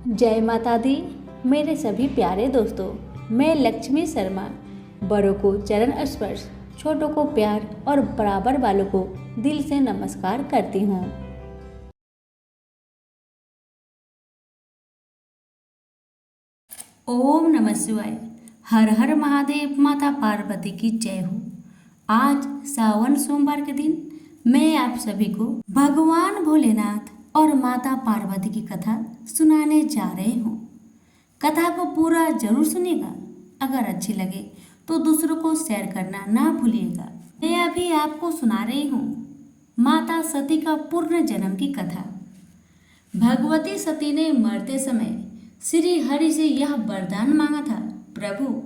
जय माता दी। मेरे सभी प्यारे दोस्तों, मैं लक्ष्मी शर्मा बड़ों को चरण स्पर्श, छोटों को प्यार और बराबर वालों को दिल से नमस्कार करती हूँ। ओम नमः शिवाय। हर हर महादेव। माता पार्वती की जय हो। आज सावन सोमवार के दिन मैं आप सभी को भगवान भोलेनाथ और माता पार्वती की कथा सुनाने जा रहे हूँ। कथा को पूरा जरूर सुनिएगा। अगर अच्छी लगे तो दूसरों को शेयर करना ना भूलिएगा। मैं अभी आपको सुना रही हूँ माता सती का पूर्ण जन्म की कथा। भगवती सती ने मरते समय श्री हरि से यह वरदान मांगा था, प्रभु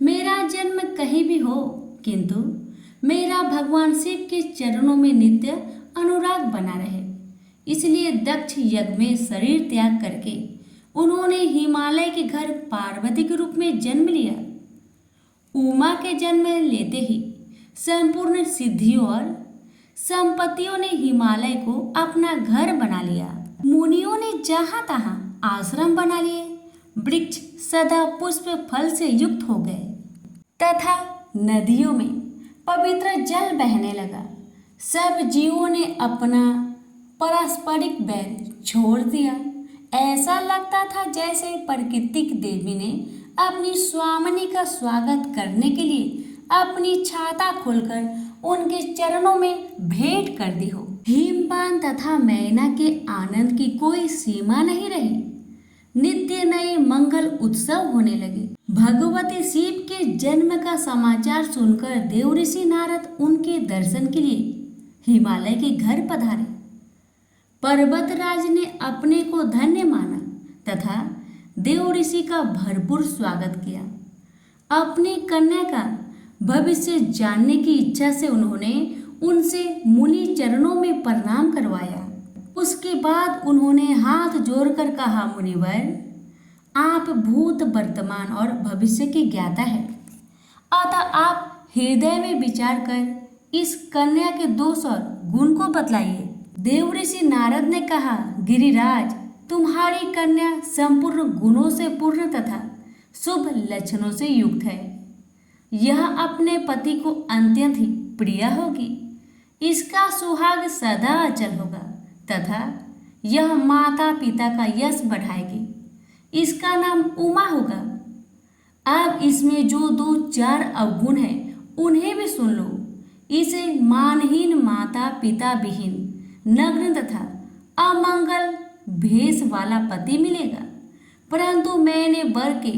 मेरा जन्म कहीं भी हो, किंतु मेरा भगवान शिव के चरणों में नित्य अनुराग बना रहे। इसलिए दक्ष यज्ञ में शरीर त्याग करके उन्होंने हिमालय के घर पार्वती के रूप में जन्म लिया। उमा के जन्म लेते ही संपूर्ण सिद्धियों और संपत्तियों ने हिमालय को अपना घर बना लिया। मुनियों ने जहां तहां आश्रम बना लिए। वृक्ष सदा पुष्प फल से युक्त हो गए तथा नदियों में पवित्र जल बहने लगा। सब जीवों ने अपना पारस्परिक बैर छोड़ दिया। ऐसा लगता था जैसे प्राकृतिक देवी ने अपनी स्वामिनी का स्वागत करने के लिए अपनी छाता खोलकर उनके चरणों में भेंट कर दी हो। हिमपान तथा मैना के आनंद की कोई सीमा नहीं रही। नित्य नए मंगल उत्सव होने लगे। भगवती शिव के जन्म का समाचार सुनकर देव ऋषि नारद उनके दर्शन के लिए हिमालय के घर पधारे। पर्वतराज ने अपने को धन्य माना तथा देव ऋषि का भरपूर स्वागत किया। अपनी कन्या का भविष्य जानने की इच्छा से उन्होंने उनसे मुनि चरणों में प्रणाम करवाया। उसके बाद उन्होंने हाथ जोड़कर कहा, मुनिवर आप भूत वर्तमान और भविष्य के ज्ञाता हैं, अतः आप हृदय में विचार कर इस कन्या के दोष और गुण को बतलाइए। देव ऋषि नारद ने कहा, गिरिराज तुम्हारी कन्या संपूर्ण गुणों से पूर्ण तथा शुभ लक्षणों से युक्त है। यह अपने पति को अत्यंत ही प्रिय होगी। इसका सुहाग सदा अचल होगा तथा यह माता पिता का यश बढ़ाएगी। इसका नाम उमा होगा। अब इसमें जो दो चार अवगुण हैं उन्हें भी सुन लो। इसे मानहीन, माता पिता विहीन, नग्न तथा अमंगल भेष वाला पति मिलेगा। परंतु मैंने वर के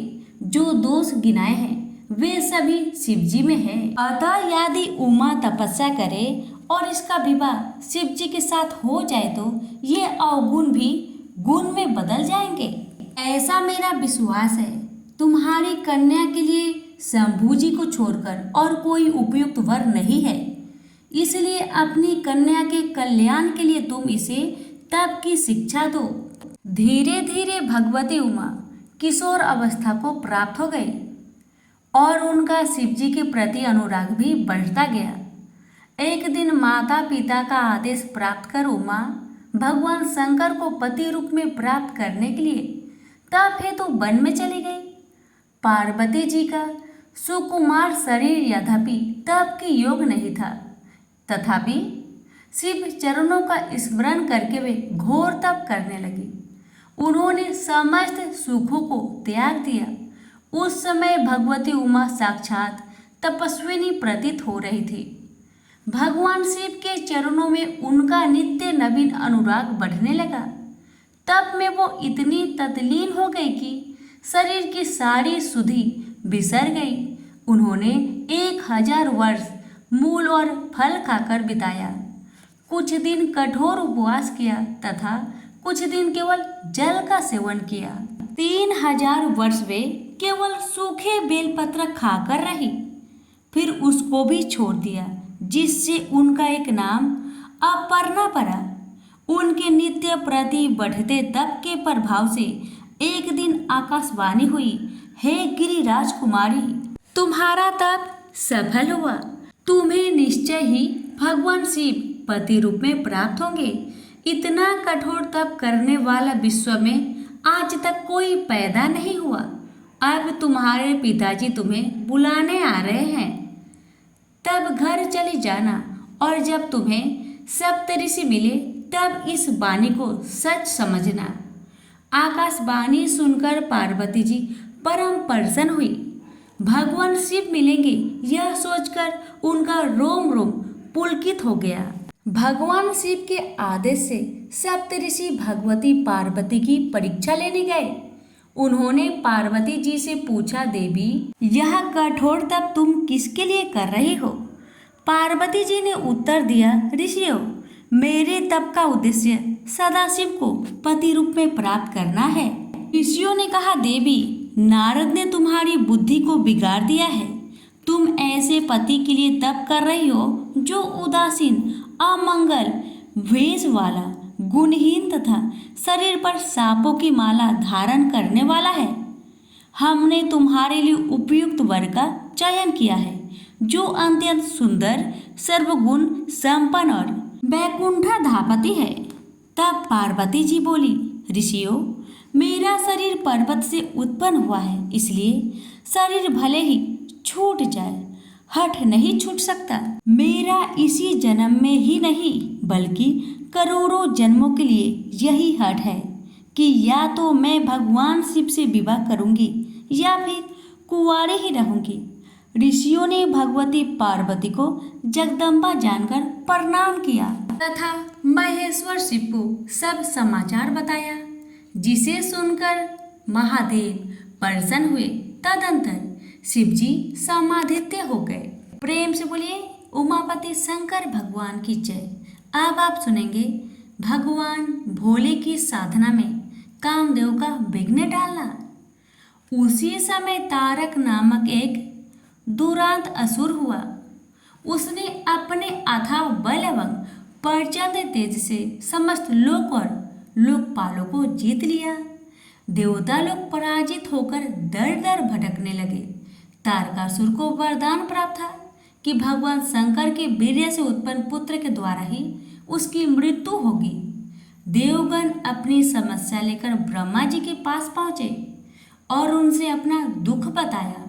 जो दोष गिनाए हैं वे सभी शिवजी में है। अतः यदि उमा तपस्या करे और इसका विवाह शिवजी के साथ हो जाए तो ये अवगुण भी गुण में बदल जाएंगे। ऐसा मेरा विश्वास है। तुम्हारी कन्या के लिए शंभू जी को छोड़कर और कोई उपयुक्त वर नहीं है। इसलिए अपनी कन्या के कल्याण के लिए तुम इसे तप की शिक्षा दो। धीरे धीरे भगवती उमा किशोर अवस्था को प्राप्त हो गई और उनका शिवजी के प्रति अनुराग भी बढ़ता गया। एक दिन माता पिता का आदेश प्राप्त कर उमा भगवान शंकर को पति रूप में प्राप्त करने के लिए तप हेतु वन में चली गई। पार्वती जी का सुकुमार शरीर यद्यपि तप के योग नहीं था, तथापि शिव चरणों का स्मरण करके वे घोर तप करने लगी। उन्होंने समस्त सुखों को त्याग दिया। उस समय भगवती उमा साक्षात तपस्विनी प्रतीत हो रही थी। भगवान शिव के चरणों में उनका नित्य नवीन अनुराग बढ़ने लगा। तब में वो इतनी तल्लीन हो गई कि शरीर की सारी सुधि बिसर गई। उन्होंने 1000 वर्ष मूल और फल खाकर बिताया। कुछ दिन कठोर उपवास किया तथा कुछ दिन केवल जल का सेवन किया। 3000 वर्ष वे केवल सूखे बेलपत्र खाकर रही, फिर उसको भी छोड़ दिया, जिससे उनका एक नाम अपर्णा पड़ा। उनके नित्य प्रति बढ़ते तप के प्रभाव से एक दिन आकाशवाणी हुई, हे गिरिराज कुमारी, तुम्हारा तप सफल हुआ। तुम्हें निश्चय ही भगवान शिव पति रूप में प्राप्त होंगे। इतना कठोर तप करने वाला विश्व में आज तक कोई पैदा नहीं हुआ। अब तुम्हारे पिताजी तुम्हें बुलाने आ रहे हैं। तब घर चले जाना और जब तुम्हें सप्तऋषि मिले तब इस वाणी को सच समझना। आकाशवाणी सुनकर पार्वती जी परम प्रसन्न हुई। भगवान शिव मिलेंगे यह सोचकर उनका रोम रोम पुलकित हो गया। भगवान शिव के आदेश से सप्तऋषि भगवती पार्वती की परीक्षा लेने गए। उन्होंने पार्वती जी से पूछा, देवी यह कठोर तप तुम किसके लिए कर रही हो? पार्वती जी ने उत्तर दिया, ऋषियों मेरे तप का उद्देश्य सदाशिव को पति रूप में प्राप्त करना है। ऋषियों ने कहा, देवी नारद ने तुम्हारी बुद्धि को बिगाड़ दिया है। तुम ऐसे पति के लिए तप कर रही हो जो उदासीन, अमंगल वेश वाला, गुणहीन तथा शरीर पर सांपों की माला धारण करने वाला है। हमने तुम्हारे लिए उपयुक्त वर का चयन किया है जो अत्यंत सुंदर, सर्वगुण संपन्न और वैकुंठधापति है। तब पार्वती जी बोली, ऋषियों मेरा शरीर पर्वत से उत्पन्न हुआ है, इसलिए शरीर भले ही छूट जाए, हठ नहीं छूट सकता। मेरा इसी जन्म में ही नहीं बल्कि करोड़ों जन्मों के लिए यही हठ है कि या तो मैं भगवान शिव से विवाह करूंगी या फिर कुंवारी ही रहूंगी। ऋषियों ने भगवती पार्वती को जगदम्बा जानकर प्रणाम किया तथा महेश्वर शिव को सब समाचार बताया, जिसे सुनकर महादेव प्रसन्न हुए। तदंतर शिव जी समाधित्य हो गए। प्रेम से बोलिए उमापति शंकर भगवान की जय। अब आप सुनेंगे भगवान भोले की साधना में कामदेव का विघ्न डालना। उसी समय तारक नामक एक दुरांत असुर हुआ। उसने अपने अथाह बल एवं प्रचंड तेज से समस्त लोक और लोकपालों को जीत लिया। देवता लोग पराजित होकर दर दर भटकने लगे। तारकासुर को वरदान प्राप्त था कि भगवान शंकर के वीर्य से उत्पन्न पुत्र के द्वारा ही उसकी मृत्यु होगी। देवगण अपनी समस्या लेकर ब्रह्मा जी के पास पहुंचे और उनसे अपना दुख बताया।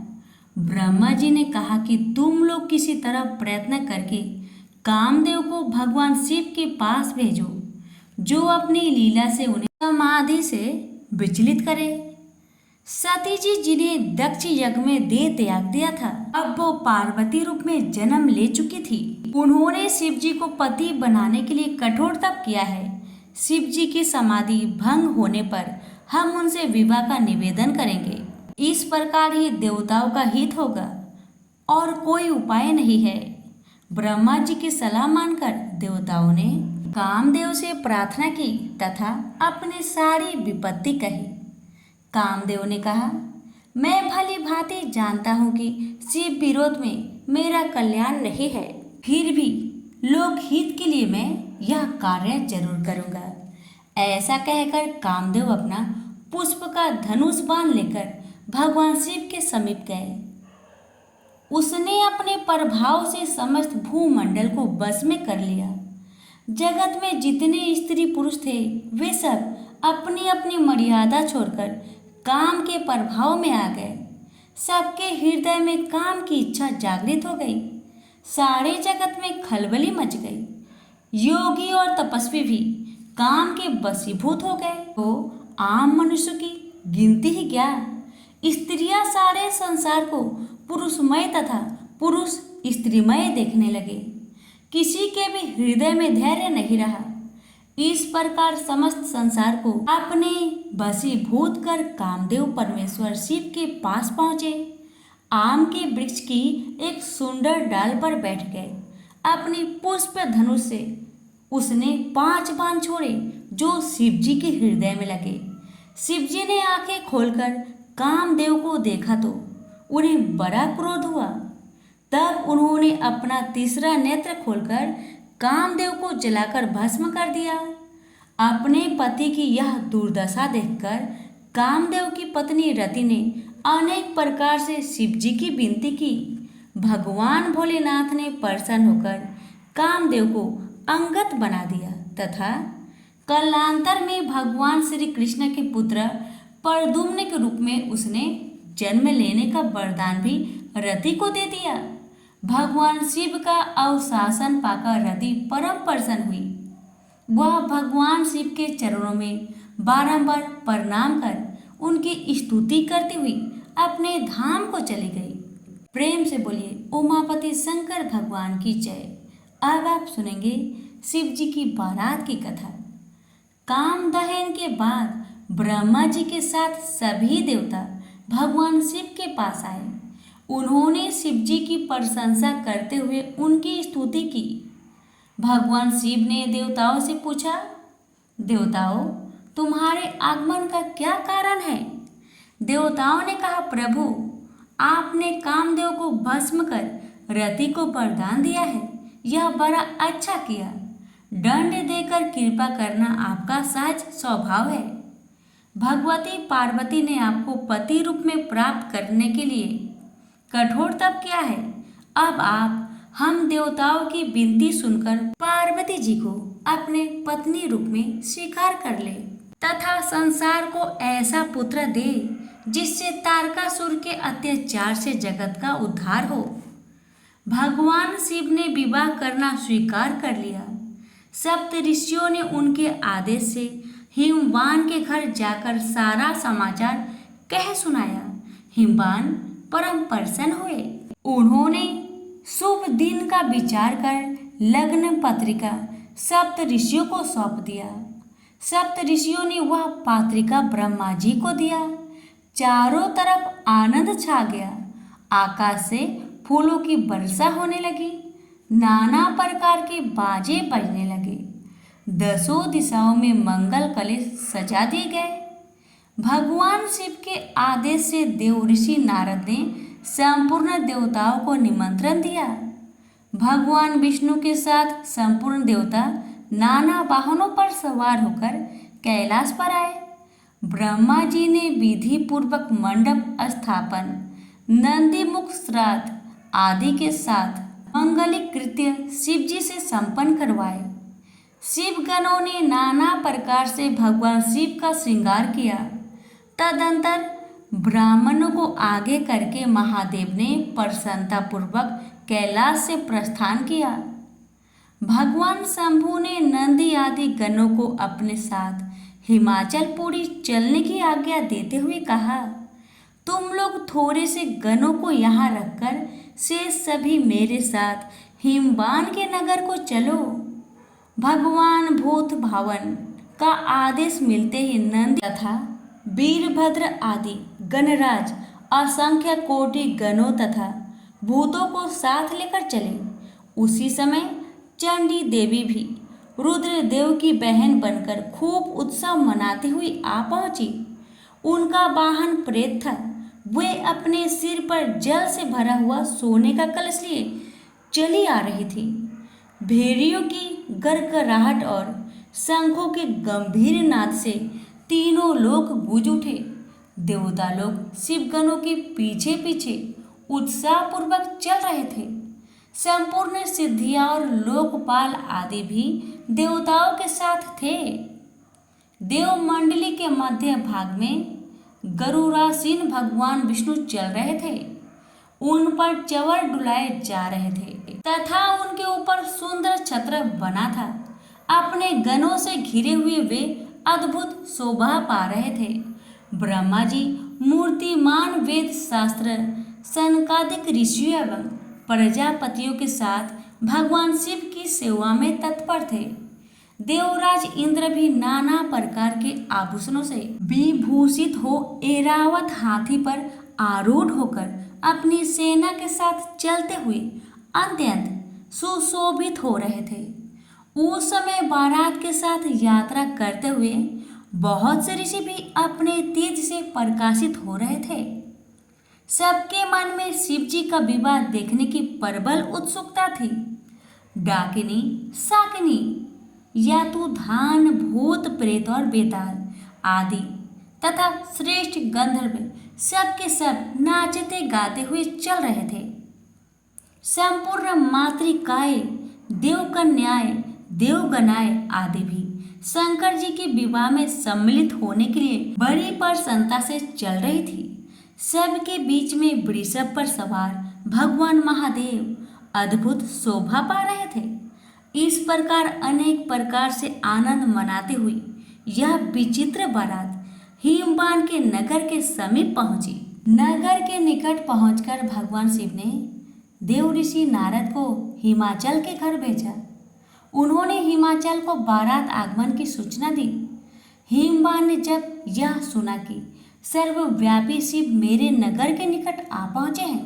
ब्रह्मा जी ने कहा कि तुम लोग किसी तरह प्रयत्न करके कामदेव को भगवान शिव के पास भेजो, जो अपनी लीला से उन्हें समाधि से विचलित करे। सती जी जिन्हें दक्ष यज्ञ में देह त्याग दिया था, अब वो पार्वती रूप में जन्म ले चुकी थी। उन्होंने शिव जी को पति बनाने के लिए कठोर तप किया है। शिव जी की समाधि भंग होने पर हम उनसे विवाह का निवेदन करेंगे। इस प्रकार ही देवताओं का हित होगा और कोई उपाय नहीं है। ब्रह्मा जी की सलाह मानकर देवताओं ने कामदेव से प्रार्थना की तथा अपनी सारी विपत्ति कही। कामदेव ने कहा, मैं भली भांति जानता हूँ कि शिव विरोध में मेरा कल्याण नहीं है, फिर भी लोक हित के लिए मैं यह कार्य जरूर करूँगा। ऐसा कहकर कामदेव अपना पुष्प का धनुष बाण लेकर भगवान शिव के समीप गए। उसने अपने प्रभाव से समस्त भूमंडल को बस में कर लिया। जगत में जितने स्त्री पुरुष थे वे सब अपनी अपनी मर्यादा छोड़कर काम के प्रभाव में आ गए। सबके हृदय में काम की इच्छा जागृत हो गई। सारे जगत में खलबली मच गई। योगी और तपस्वी भी काम के वशीभूत हो गए। तो आम मनुष्य की गिनती ही क्या। स्त्रियां सारे संसार को पुरुषमय तथा पुरुष स्त्रीमय देखने लगे। किसी के भी हृदय में धैर्य नहीं रहा। इस प्रकार समस्त संसार को अपने वशीभूत कर कामदेव परमेश्वर शिव के पास पहुँचे। आम के वृक्ष की एक सुंदर डाल पर बैठ गए। अपनी पुष्प धनुष से उसने 5 बाण छोड़े जो शिव जी के हृदय में लगे। शिव जी ने आंखें खोलकर कामदेव को देखा तो उन्हें बड़ा क्रोध हुआ। तब उन्होंने अपना तीसरा नेत्र खोलकर कामदेव को जलाकर भस्म कर दिया। अपने पति की यह दुर्दशा देखकर कामदेव की पत्नी रति ने अनेक प्रकार से शिव जी की विनती की। भगवान भोलेनाथ ने प्रसन्न होकर कामदेव को अंगत बना दिया तथा कालांतर में भगवान श्री कृष्ण के पुत्र प्रद्युम्न के रूप में उसने जन्म लेने का वरदान भी रति को दे दिया। भगवान शिव का अवशासन पाकर रति परम प्रसन्न हुई। वह भगवान शिव के चरणों में बारंबार प्रणाम कर उनकी स्तुति करती हुई अपने धाम को चली गई। प्रेम से बोलिए उमापति शंकर भगवान की जय। अब आप सुनेंगे शिव जी की बारात की कथा। काम दहन के बाद ब्रह्मा जी के साथ सभी देवता भगवान शिव के पास आए। उन्होंने शिव जी की प्रशंसा करते हुए उनकी स्तुति की। भगवान शिव ने देवताओं से पूछा, देवताओं, तुम्हारे आगमन का क्या कारण है? देवताओं ने कहा, प्रभु, आपने कामदेव को भस्म कर रति को वरदान दिया है, यह बड़ा अच्छा किया। दंड देकर कृपा करना आपका सहज स्वभाव है। भगवती पार्वती ने आपको पति रूप में प्राप्त करने के लिए कठोर तप किया है। अब आप हम देवताओं की विनती सुनकर पार्वती जी को अपने पत्नी रूप में स्वीकार कर ले तथा संसार को ऐसा पुत्र दे जिससे तारकासुर के अत्याचार से जगत का उद्धार हो। भगवान शिव ने विवाह करना स्वीकार कर लिया। सप्त ऋषियों ने उनके आदेश से हिमवान के घर जाकर सारा समाचार कह सुनाया। हिमवान परम प्रसन्न हुए। उन्होंने शुभ दिन का विचार कर लग्न पत्रिका सप्त ऋषियों को सौंप दिया। सप्त ऋषियों ने वह पत्रिका ब्रह्मा जी को दिया। चारों तरफ आनंद छा गया। आकाश से फूलों की वर्षा होने लगी। नाना प्रकार के बाजे बजने लगे। दसों दिशाओं में मंगल कलश सजा दिए गए। भगवान शिव के आदेश से देव ऋषि नारद ने संपूर्ण देवताओं को निमंत्रण दिया। भगवान विष्णु के साथ संपूर्ण देवता नाना वाहनों पर सवार होकर कैलाश पर आए। ब्रह्मा जी ने विधि पूर्वक मंडप स्थापन, नंदी मुख श्राद्ध आदि के साथ मंगलिक कृत्य शिव जी से संपन्न करवाए। शिव गणों ने नाना प्रकार से भगवान शिव का श्रृंगार किया। तदंतर ब्राह्मणों को आगे करके महादेव ने प्रसन्नता पूर्वक कैलाश से प्रस्थान किया। भगवान शंभु ने नंदी आदि गणों को अपने साथ हिमाचलपुरी चलने की आज्ञा देते हुए कहा, तुम लोग थोड़े से गणों को यहाँ रखकर शेष सभी मेरे साथ हिमवान के नगर को चलो। भगवान भूत भावन का आदेश मिलते ही नंद तथा वीरभद्र आदि गणराज असंख्य कोटि गणों तथा भूतों को साथ लेकर चले। उसी समय चंडी देवी भी रुद्रदेव की बहन बनकर खूब उत्सव मनाती हुई आ पहुंची। उनका वाहन प्रेत था। वे अपने सिर पर जल से भरा हुआ सोने का कलश लिए चली आ रही थी। भेड़ियों की गड़गड़ाहट और शंखों के गंभीर नाद से तीनों लोक गूंज उठे। देवता लोग शिवगणों के पीछे पीछे उत्साहपूर्वक चल रहे थे। संपूर्ण सिद्धियां और लोकपाल आदि भी देवताओं के साथ थे। देव मंडली के मध्य भाग में गरुड़ासीन भगवान विष्णु चल रहे थे। उन पर चवर डुलाए जा रहे थे तथा उनके ऊपर सुंदर छत्र बना था। अपने गणों से घिरे हुए वे अद्भुत शोभा पा रहे थे। ब्रह्मा जी मूर्तिमान वेद शास्त्र सनकादिक ऋषियों एवं प्रजापतियों के साथ भगवान शिव की सेवा में तत्पर थे। देवराज इंद्र भी नाना प्रकार के आभूषणों से विभूषित हो ऐरावत हाथी पर आरूढ़ होकर अपनी सेना के साथ चलते हुए अत्यंत सुशोभित हो रहे थे। उस समय बारात के साथ यात्रा करते हुए बहुत से ऋषि भी अपने तेज से प्रकाशित हो रहे थे। सबके मन में शिव जी का विवाह देखने की प्रबल उत्सुकता थी। डाकिनी, शाकिनी, यातुधान, भूत, प्रेत और बेताल आदि तथा श्रेष्ठ गंधर्व सब के सब नाचते गाते हुए चल रहे थे। संपूर्ण मातृकाएं, देवकन्याएं, देवगणाएं आदि भी शंकर जी के विवाह में सम्मिलित होने के लिए बड़ी प्रसन्नता से चल रही थी। सबके बीच में वृषभ पर सवार भगवान महादेव अद्भुत शोभा पा रहे थे। इस प्रकार अनेक प्रकार से आनंद मनाते हुए यह विचित्र बारात हिमवान के नगर के समीप पहुंची। नगर के निकट पहुंचकर भगवान शिव ने देव ऋषि नारद को हिमाचल के घर भेजा। उन्होंने हिमाचल को बारात आगमन की सूचना दी। हिमवान ने जब यह सुना कि सर्वव्यापी शिव मेरे नगर के निकट आ पहुंचे हैं,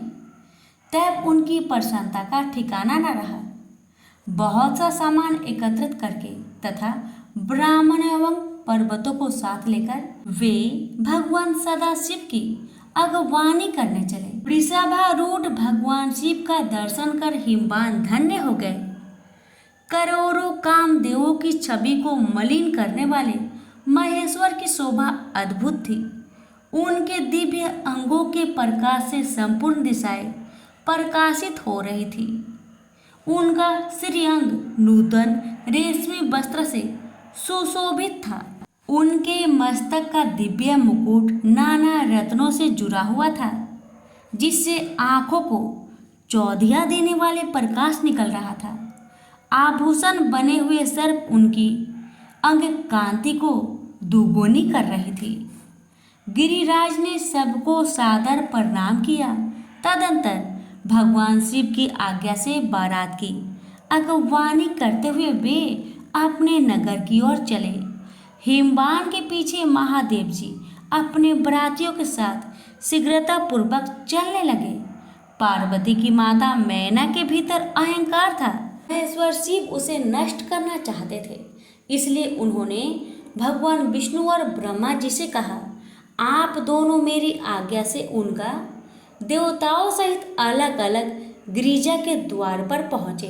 तब उनकी प्रसन्नता का ठिकाना न रहा। बहुत सा सामान एकत्रित करके तथा ब्राह्मण एवं पर्वतों को साथ लेकर वे भगवान सदाशिव की अगवानी करने चले। वृषभारूढ़ भगवान शिव का दर्शन कर हिमवान धन्य हो गए। करोड़ों कामदेवों की छवि को मलिन करने वाले महेश्वर की शोभा अद्भुत थी। उनके दिव्य अंगों के प्रकाश से संपूर्ण दिशाएं प्रकाशित हो रही थी। उनका श्रीअंग नूतन रेशमी वस्त्र से सुशोभित था। उनके मस्तक का दिव्य मुकुट नाना रत्नों से जुड़ा हुआ था, जिससे आंखों को चौधिया देने वाले प्रकाश निकल रहा था। आभूषण बने हुए सर्प उनकी अंग कांति को दुगुनी कर रही थी। गिरिराज ने सबको सादर प्रणाम किया। तदंतर भगवान शिव की आज्ञा से बारात की अगवानी करते हुए वे अपने नगर की ओर चले। हिमवान के पीछे महादेव जी अपने बरातियों के साथ शीघ्रतापूर्वक चलने लगे। पार्वती की माता मैना के भीतर अहंकार था। महेश्वर शिव उसे नष्ट करना चाहते थे, इसलिए उन्होंने भगवान विष्णु और ब्रह्मा जी से कहा, आप दोनों मेरी आज्ञा से उनका देवताओं सहित अलग अलग गिरिजा के द्वार पर पहुँचे।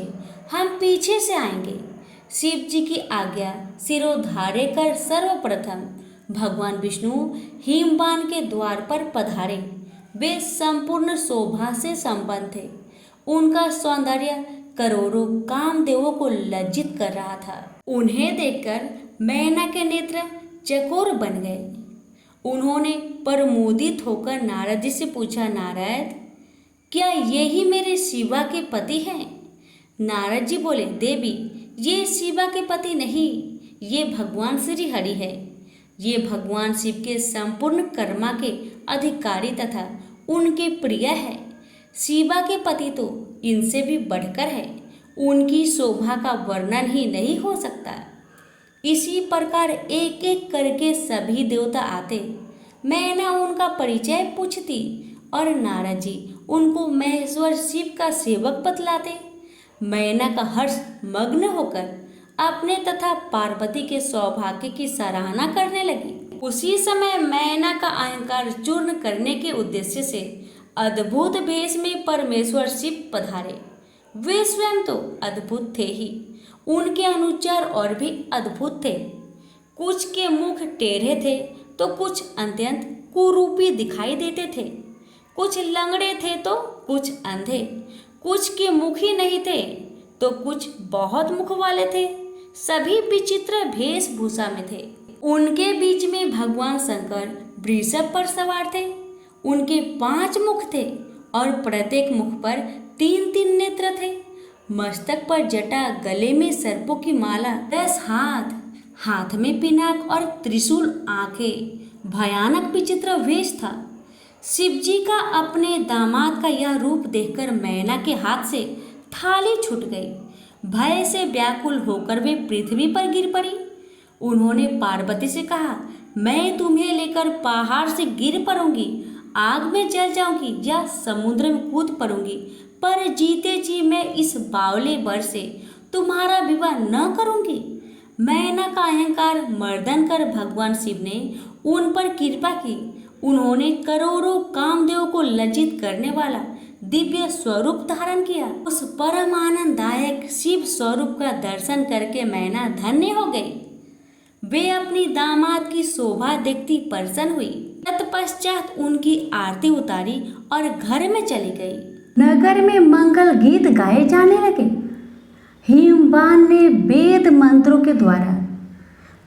हम पीछे से आएंगे। शिव जी की आज्ञा सिरोधार्य कर सर्वप्रथम भगवान विष्णु हिमवान के द्वार पर पधारे। वे संपूर्ण शोभा से संपन्न थे। उनका सौंदर्य करोड़ों कामदेवों को लज्जित कर रहा था। उन्हें देखकर मैना के नेत्र चकोर बन गए। उन्होंने प्रमोदित होकर नारद जी से पूछा, नारद, क्या यही मेरे शिवा के पति हैं? नारद जी बोले, देवी, ये शिवा के पति नहीं, ये भगवान श्री हरि है। ये भगवान शिव के संपूर्ण कर्मा के अधिकारी तथा उनके प्रिय है। शिवा के पति तो इनसे भी बढ़कर है। उनकी शोभा का वर्णन ही नहीं हो सकता। इसी प्रकार एक एक करके सभी देवता आते। मैना उनका परिचय पूछती और नारद जी उनको महेश्वर शिव का सेवक बतलाते। मैना का हर्ष मग्न होकर अपने तथा पार्वती के सौभाग्य की सराहना करने लगी। उसी समय मैना का अहंकार चूर्ण करने के उद्देश्य से अद्भुत भेष में परमेश्वर शिव पधारे। वे स्वयं तो अद्भुत थे ही, उनके अनुचर और भी अद्भुत थे। कुछ के मुख टेढ़े थे तो कुछ अत्यंत कुरूपी दिखाई देते थे। कुछ लंगड़े थे तो कुछ अंधे। कुछ के मुख ही नहीं थे तो कुछ बहुत मुख वाले थे। सभी विचित्र वेशभूषा में थे। उनके बीच में भगवान शंकर वृषभ पर सवार थे। उनके 5 मुख थे और प्रत्येक मुख पर 3-3 नेत्र थे। मस्तक पर जटा, गले में सर्पों की माला, 10 हाथ, हाथ में पिनाक और त्रिशूल, आंखें। भयानक विचित्र वेश था। शिवजी का अपने दामाद का यह रूप देखकर मैना के हाथ से थाली छूट गई। भय से व्याकुल होकर वे पृथ्वी पर गिर पड़ी। उन्होंने पार्वती से कहा, मैं तुम्हें लेकर पहाड़ से गिर पड़ूंगी, आग में जल जाऊंगी या समुद्र में कूद पड़ूंगी, पर जीते जी मैं इस बावले वर से तुम्हारा विवाह न करूंगी। मैना का अहंकार मर्दन कर भगवान शिव ने उन पर कृपा की। उन्होंने करोड़ों कामदेवों को लज्जित करने वाला दिव्य स्वरूप धारण किया। उस परम आनंददायक शिव स्वरूप का दर्शन करके मैना धन्य हो गई। वे अपनी दामाद की शोभा देखती प्रसन्न हुई। तत्पश्चात उनकी आरती उतारी और घर में चली गई। नगर में मंगल गीत गाए जाने लगे। हिमवान ने वेद मंत्रों के द्वारा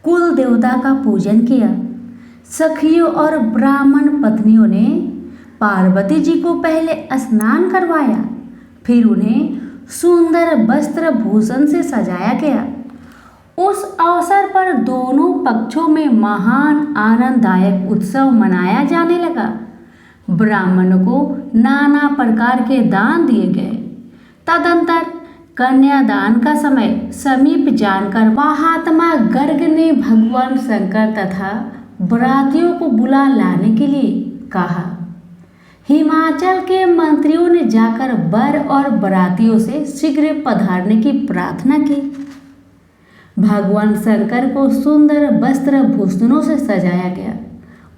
कुल देवता का पूजन किया। सखियों और ब्राह्मण पत्नियों ने पार्वती जी को पहले स्नान करवाया, फिर उन्हें सुंदर वस्त्र भूषण से सजाया गया। उस अवसर पर दोनों पक्षों में महान आनंददायक उत्सव मनाया जाने लगा। ब्राह्मणों को नाना प्रकार के दान दिए गए। तदंतर कन्यादान का समय समीप जानकर महात्मा गर्ग ने भगवान शंकर तथा बरातियों को बुला लाने के लिए कहा। हिमाचल के मंत्रियों ने जाकर वर और बरातियों से शीघ्र पधारने की प्रार्थना की। भगवान शंकर को सुंदर वस्त्र भूषणों से सजाया गया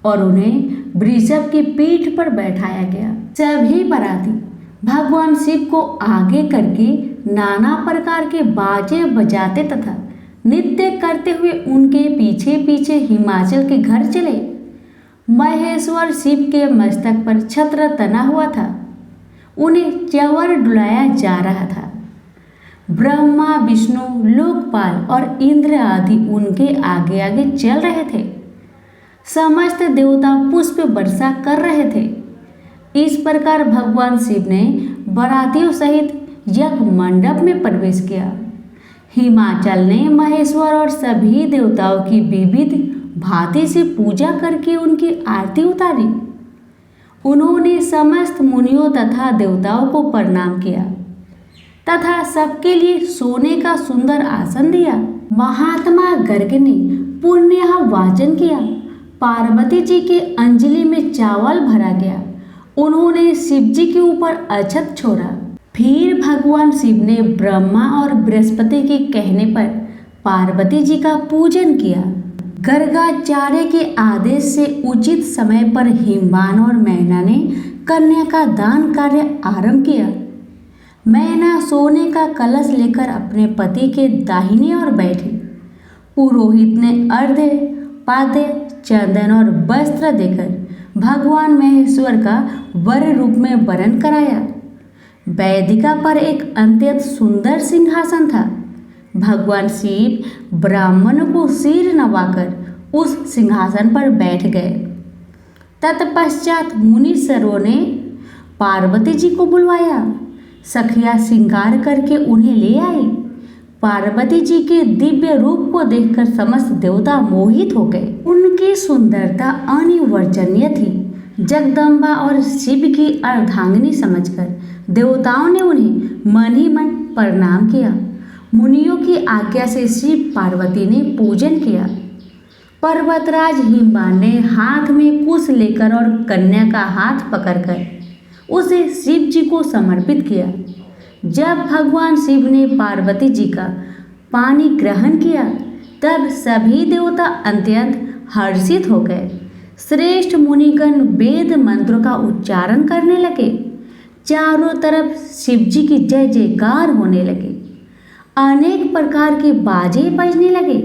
और उन्हें वृषभ की पीठ पर बैठाया गया। सभी बराती भगवान शिव को आगे करके नाना प्रकार के बाजे बजाते तथा नृत्य करते हुए उनके पीछे पीछे हिमाचल के घर चले। महेश्वर शिव के मस्तक पर छत्र तना हुआ था, उन्हें च्यवर डुलाया जा रहा था। ब्रह्मा, विष्णु, लोकपाल और इंद्र आदि उनके आगे आगे चल रहे थे। समस्त देवता पुष्प वर्षा कर रहे थे। इस प्रकार भगवान शिव ने बरातियों सहित यज्ञ मंडप में प्रवेश किया। हिमाचल ने महेश्वर और सभी देवताओं की विविध भांति से पूजा करके उनकी आरती उतारी। उन्होंने समस्त मुनियों तथा देवताओं को प्रणाम किया तथा सबके लिए सोने का सुंदर आसन दिया। महात्मा गर्ग ने पुण्य वाचन किया। पार्वती जी के अंजलि में चावल भरा गया। उन्होंने शिव जी के ऊपर अक्षत छोड़ा। फिर भगवान शिव ने ब्रह्मा और बृहस्पति के कहने पर पार्वती जी का पूजन किया। गर्गाचार्य के आदेश से उचित समय पर हिमवान और मैना ने कन्या का दान कार्य आरंभ किया। मैना सोने का कलश लेकर अपने पति के दाहिने ओर बैठी। पुरोहित ने अर्घ्य, पाद्य, चंदन और वस्त्र देकर भगवान महेश्वर का वर रूप में वरण कराया। वेदिका पर एक अत्यंत सुंदर सिंहासन था। भगवान शिव ब्राह्मणों को सिर नवाकर उस सिंहासन पर बैठ गए। तत्पश्चात मुनीश्वरों ने पार्वती जी को बुलवाया। सखिया श्रृंगार करके उन्हें ले आई। पार्वती जी के दिव्य रूप को देखकर समस्त देवता मोहित हो गए। उनकी सुंदरता अनिर्वचनीय थी। जगदम्बा और शिव की अर्धांगिनी समझकर देवताओं ने उन्हें मन ही मन प्रणाम किया। मुनियों की आज्ञा से शिव पार्वती ने पूजन किया। पर्वतराज हिमवान ने हाथ में कुश लेकर और कन्या का हाथ पकड़कर उसे शिव जी को समर्पित किया। जब भगवान शिव ने पार्वती जी का पानी ग्रहण किया तब सभी देवता अत्यंत हर्षित हो गए। श्रेष्ठ मुनिगण वेद मंत्रों का उच्चारण करने लगे। चारों तरफ शिव जी की जय जयकार होने लगे। अनेक प्रकार के बाजे बजने लगे।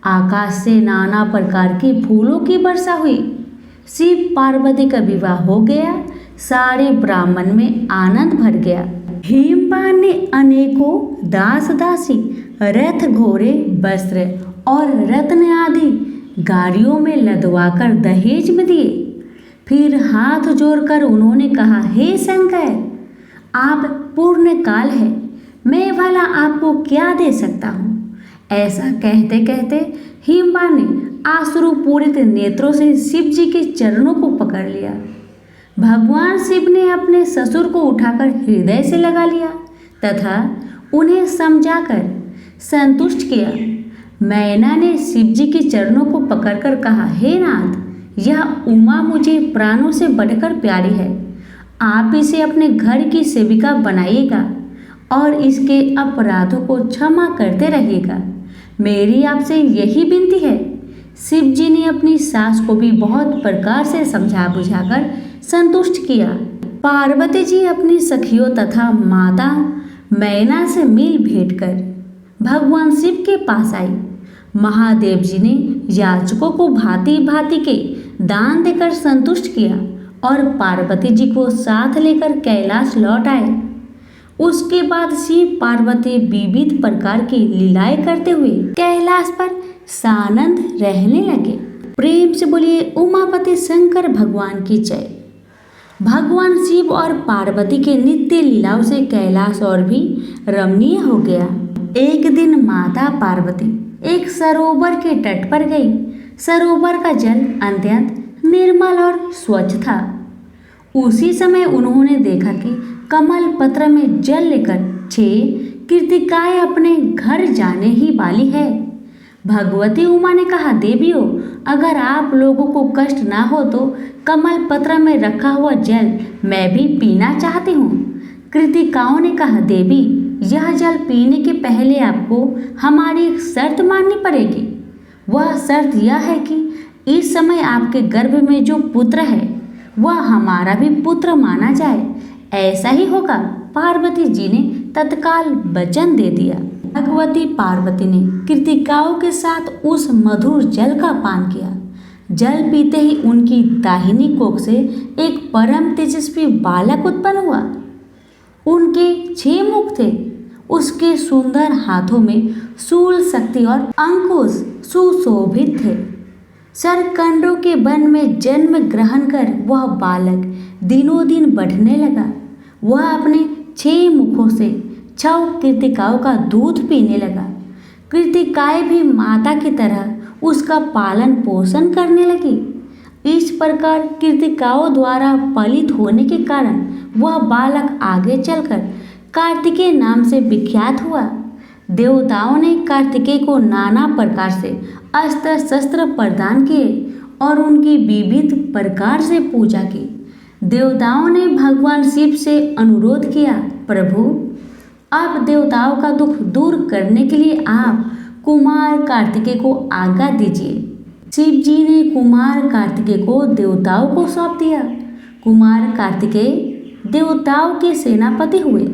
आकाश से नाना प्रकार की फूलों की वर्षा हुई। शिव पार्वती का विवाह हो गया। सारे ब्राह्मण में आनंद भर गया। हिमवान ने अनेकों दास दासी, रथ, घोड़े, वस्त्र और रत्न आदि गाड़ियों में लदवाकर दहेज में दिए। फिर हाथ जोड़कर उन्होंने कहा, हे शंकर, आप पूर्ण काल है, मैं भला आपको क्या दे सकता हूँ। ऐसा कहते कहते हिमवान ने आश्रुपूरित नेत्रों से शिव जी के चरणों को पकड़ लिया। भगवान शिव ने अपने ससुर को उठाकर हृदय से लगा लिया तथा उन्हें समझाकर संतुष्ट किया। मैना ने शिव जी के चरणों को पकड़कर कहा, हे नाथ, यह उमा मुझे प्राणों से बढ़कर प्यारी है। आप इसे अपने घर की सेविका बनाइएगा और इसके अपराधों को क्षमा करते रहिएगा। मेरी आपसे यही विनती है। शिव जी ने अपनी सास को भी बहुत प्रकार से समझा बुझाकर संतुष्ट किया। पार्वती जी अपनी सखियों तथा माता मैना से मिल भेंट कर भगवान शिव के पास आई। महादेव जी ने याचकों को भांति भांति के दान देकर संतुष्ट किया और पार्वती जी को साथ लेकर कैलाश लौट आए। उसके बाद शिव पार्वती विविध प्रकार की लीलाएं करते हुए कैलाश पर सानंद रहने लगे। प्रेम से बोलिए उमापति शंकर भगवान की जय। भगवान शिव और पार्वती के नित्य लीलाओं से कैलाश और भी रमणीय हो गया। एक दिन माता पार्वती एक सरोवर के तट पर गई। सरोवर का जल अत्यंत निर्मल और स्वच्छ था। उसी समय उन्होंने देखा कि कमल पत्र में जल लेकर 6 कृतिकाएं अपने घर जाने ही वाली है। भगवती उमा ने कहा, देवियों, अगर आप लोगों को कष्ट ना हो तो कमल पत्र में रखा हुआ जल मैं भी पीना चाहती हूँ। कृतिकाओं ने कहा, देवी, यह जल पीने के पहले आपको हमारी एक शर्त माननी पड़ेगी। वह शर्त यह है कि इस समय आपके गर्भ में जो पुत्र है वह हमारा भी पुत्र माना जाए। ऐसा ही होगा। पार्वती जी ने तत्काल वचन दे दिया। भगवती पार्वती ने कृतिकाओं के साथ उस मधुर जल का पान किया। जल पीते ही उनकी दाहिनी कोख से एक परम तेजस्वी बालक उत्पन्न हुआ। उनके 6 मुख थे। उसके सुंदर हाथों में शूल, शक्ति और अंकुश सुशोभित थे। सरकंडों के वन में जन्म ग्रहण कर वह बालक दिनों दिन बढ़ने लगा। वह अपने 6 मुखों से 6 कृतिकाओं का दूध पीने लगा। कृतिकाएं भी माता की तरह उसका पालन पोषण करने लगी। इस प्रकार कृतिकाओं द्वारा पालित होने के कारण वह बालक आगे चलकर कार्तिकेय नाम से विख्यात हुआ। देवताओं ने कार्तिकेय को नाना प्रकार से अस्त्र शस्त्र प्रदान किए और उनकी विविध प्रकार से पूजा की। देवताओं ने भगवान शिव से अनुरोध किया, प्रभु, अब देवताओं का दुख दूर करने के लिए आप कुमार कार्तिकेय को आज्ञा दीजिए। शिव जी ने कुमार कार्तिकेय को देवताओं को सौंप दिया। कुमार कार्तिकेय देवताओं के सेनापति हुए।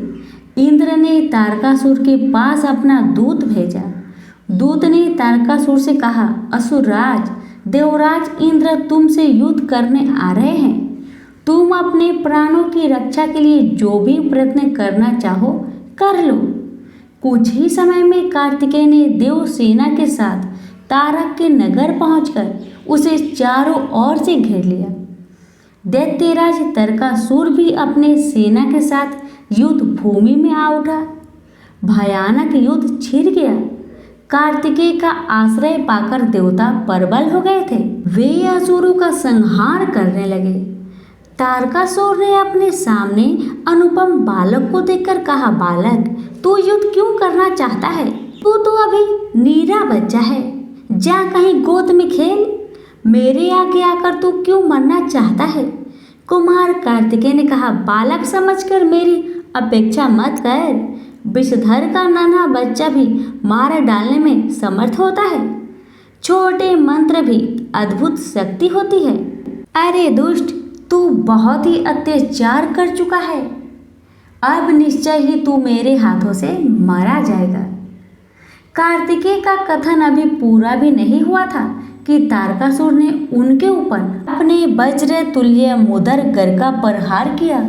इंद्र ने तारकासुर के पास अपना दूत भेजा। दूत ने तारकासुर से कहा, असुरराज, देवराज इंद्र तुमसे युद्ध करने आ रहे हैं। तुम अपने प्राणों की रक्षा के लिए जो भी प्रयत्न करना चाहो कर लो। कुछ ही समय में कार्तिकेय ने देव सेना के साथ तारक के नगर पहुंचकर उसे चारों ओर से घेर लिया। दैत्यराज तारकासुर भी अपने सेना के साथ युद्ध भूमि में आ उठा। भयानक युद्ध छिड़ गया। कार्तिकेय का आश्रय पाकर देवता प्रबल हो गए थे। वे असुरों का संहार करने लगे। तारकासुर ने अपने सामने अनुपम बालक को देखकर कहा, बालक, तू युद्ध क्यों करना चाहता है? तू तो अभी नीरा बच्चा है। जा कहीं गोद में खेल। मेरे आगे आकर तू क्यों मरना चाहता है? कुमार कार्तिकेय ने कहा, बालक समझकर मेरी अपेक्षा मत कर। विषधर का नन्हा बच्चा भी मार डालने में समर्थ होता है। छोटे मंत्र भी अद्भुत शक्ति होती है। अरे दुष्ट, तू बहुत ही अत्याचार कर चुका है। अब निश्चय ही तू मेरे हाथों से मारा जाएगा। कार्तिकेय का कथन अभी पूरा भी नहीं हुआ था कि तारकासुर ने उनके ऊपर अपने वज्र तुल्य मुदर गर का प्रहार किया।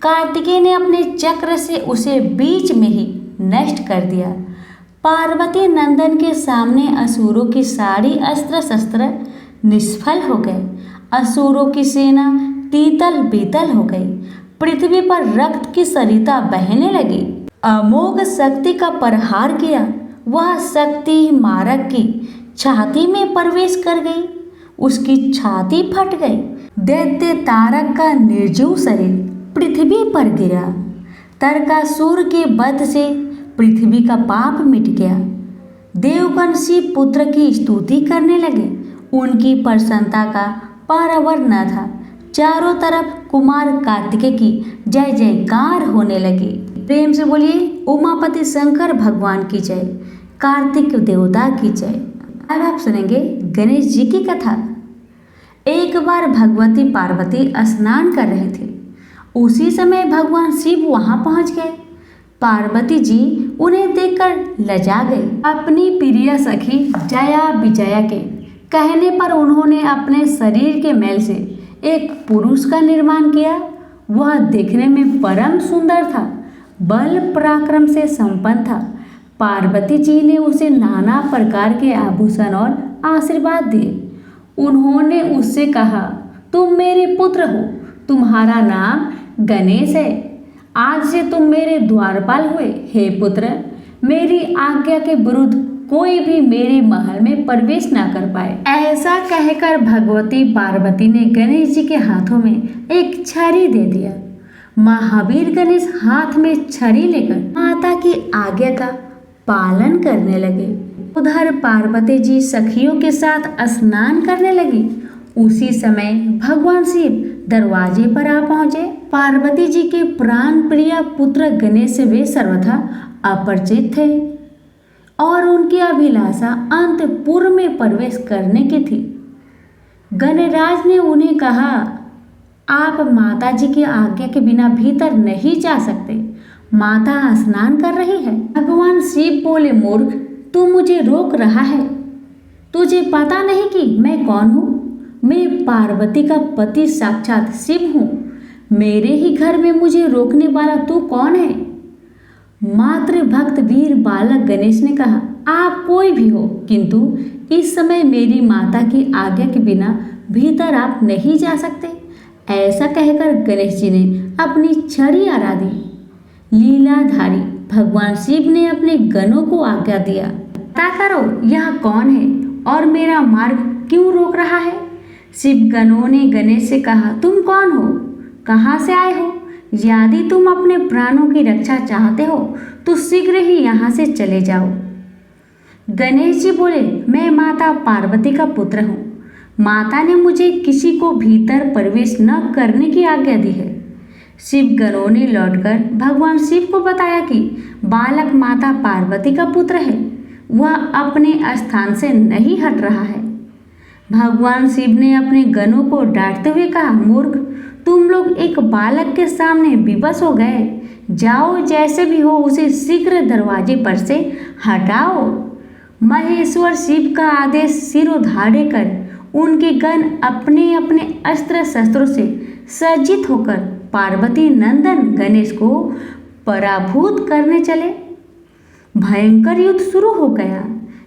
कार्तिकेय ने अपने चक्र से उसे बीच में ही नष्ट कर दिया। पार्वती नंदन के सामने असुरों की सारी अस्त्र शस्त्र निष्फल हो गए। असुरों की सेना तीतल बीतल हो गई। पृथ्वी पर रक्त की सरिता बहने लगी। अमोघ शक्ति का प्रहार किया। वह शक्ति मारक की छाती में प्रवेश कर गई। उसकी छाती फट गई। दैत्य तारक का निर्जीव शरीर पृथ्वी पर गिरा। तारकासुर के वध से पृथ्वी का पाप मिट गया। देवगण शिव पुत्र की स्तुति करने लगे। उनकी प्रसन्नता का पारावर न था। चारों तरफ कुमार कार्तिकेय की जय जयकार होने लगी। प्रेम से बोलिए उमापति शंकर भगवान की जय, कार्तिक देवता की जय। अब आप सुनेंगे गणेश जी की कथा। एक बार भगवती पार्वती स्नान कर रहे थे। उसी समय भगवान शिव वहां पहुंच गए। पार्वती जी उन्हें देखकर लजा गई। अपनी प्रिय सखी जया विजया के कहने पर उन्होंने अपने शरीर के मैल से एक पुरुष का निर्माण किया। वह देखने में परम सुंदर था, बल पराक्रम से संपन्न था। पार्वती जी ने उसे नाना प्रकार के आभूषण और आशीर्वाद दिए। उन्होंने उससे कहा, तुम मेरे पुत्र हो, तुम्हारा नाम गणेश है। आज से तुम मेरे द्वारपाल हुए। हे पुत्र, मेरी आज्ञा के विरुद्ध कोई भी मेरे महल में प्रवेश ना कर पाए। ऐसा कहकर भगवती पार्वती ने गणेश जी के हाथों में एक छड़ी दे दिया। महावीर गणेश हाथ में छड़ी लेकर माता की आज्ञा का पालन करने लगे। उधर पार्वती जी सखियों के साथ स्नान करने लगी। उसी समय भगवान शिव दरवाजे पर आ पहुंचे। पार्वती जी के प्राण प्रिय पुत्र गणेश से वे सर्वथा अपरिचित थे और उनकी अभिलाषा अंतपुर में प्रवेश करने की थी। गणराज ने उन्हें कहा, आप माता जी की आज्ञा के बिना भीतर नहीं जा सकते, माता स्नान कर रही है। भगवान शिव बोले, मूर्ख, तू मुझे रोक रहा है। तुझे पता नहीं कि मैं कौन हूँ? मैं पार्वती का पति साक्षात शिव हूँ। मेरे ही घर में मुझे रोकने वाला तू कौन है? मातृ भक्त वीर बालक गणेश ने कहा, आप कोई भी हो, किंतु इस समय मेरी माता की आज्ञा के बिना भीतर आप नहीं जा सकते। ऐसा कहकर गणेश जी ने अपनी छड़ी अड़ा दी। लीलाधारी भगवान शिव ने अपने गणों को आज्ञा दिया, पता करो यह कौन है और मेरा मार्ग क्यों रोक रहा है। शिव गणों ने गणेश से कहा, तुम कौन हो, कहाँ से आए हो? यदि तुम अपने प्राणों की रक्षा चाहते हो तो शीघ्र ही यहाँ से चले जाओ। गणेश जी बोले, मैं माता पार्वती का पुत्र हूँ। माता ने मुझे किसी को भीतर प्रवेश न करने की आज्ञा दी है। शिव गणों ने लौटकर भगवान शिव को बताया कि बालक माता पार्वती का पुत्र है, वह अपने स्थान से नहीं हट रहा है। भगवान शिव ने अपने गणों को डांटते हुए कहा, मूर्ख, तुम लोग एक बालक के सामने विवश हो गए। जाओ, जैसे भी हो उसे शीघ्र दरवाजे पर से हटाओ। महेश्वर शिव का आदेश सिरोधार्य कर उनके गण अपने अपने अस्त्र शस्त्रों से सज्जित होकर पार्वती नंदन गणेश को पराभूत करने चले। भयंकर युद्ध शुरू हो गया।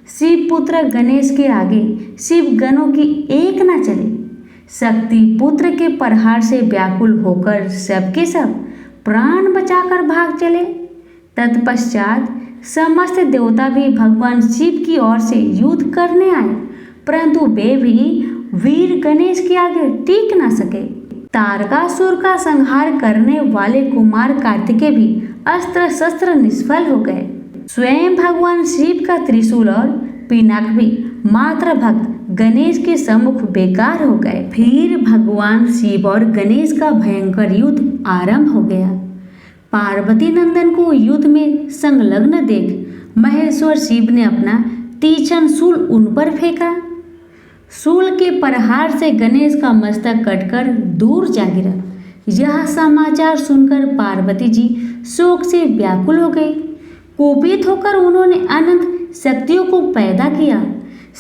शिव पुत्र गणेश के आगे शिव गणों की एक न चले। शक्ति पुत्र के प्रहार से व्याकुल होकर सबके सब प्राण बचाकर भाग चले। तत्पश्चात समस्त देवता भी भगवान शिव की ओर से युद्ध करने आए, परंतु वे भी वीर गणेश के आगे टिक न सके। तारकासुर का संहार करने वाले कुमार कार्तिकेय भी अस्त्र शस्त्र निष्फल हो गए। स्वयं भगवान शिव का त्रिशूल और पिनाक भी मात्र भक्त गणेश के सम्मुख बेकार हो गए। फिर भगवान शिव और गणेश का भयंकर युद्ध आरंभ हो गया। पार्वती नंदन को युद्ध में संलग्न देख महेश्वर शिव ने अपना तीक्ष्ण शूल उन पर फेंका। शूल के प्रहार से गणेश का मस्तक कटकर दूर जा गिरा। यह समाचार सुनकर पार्वती जी शोक से व्याकुल हो गई। कुपित होकर उन्होंने अनंत शक्तियों को पैदा किया।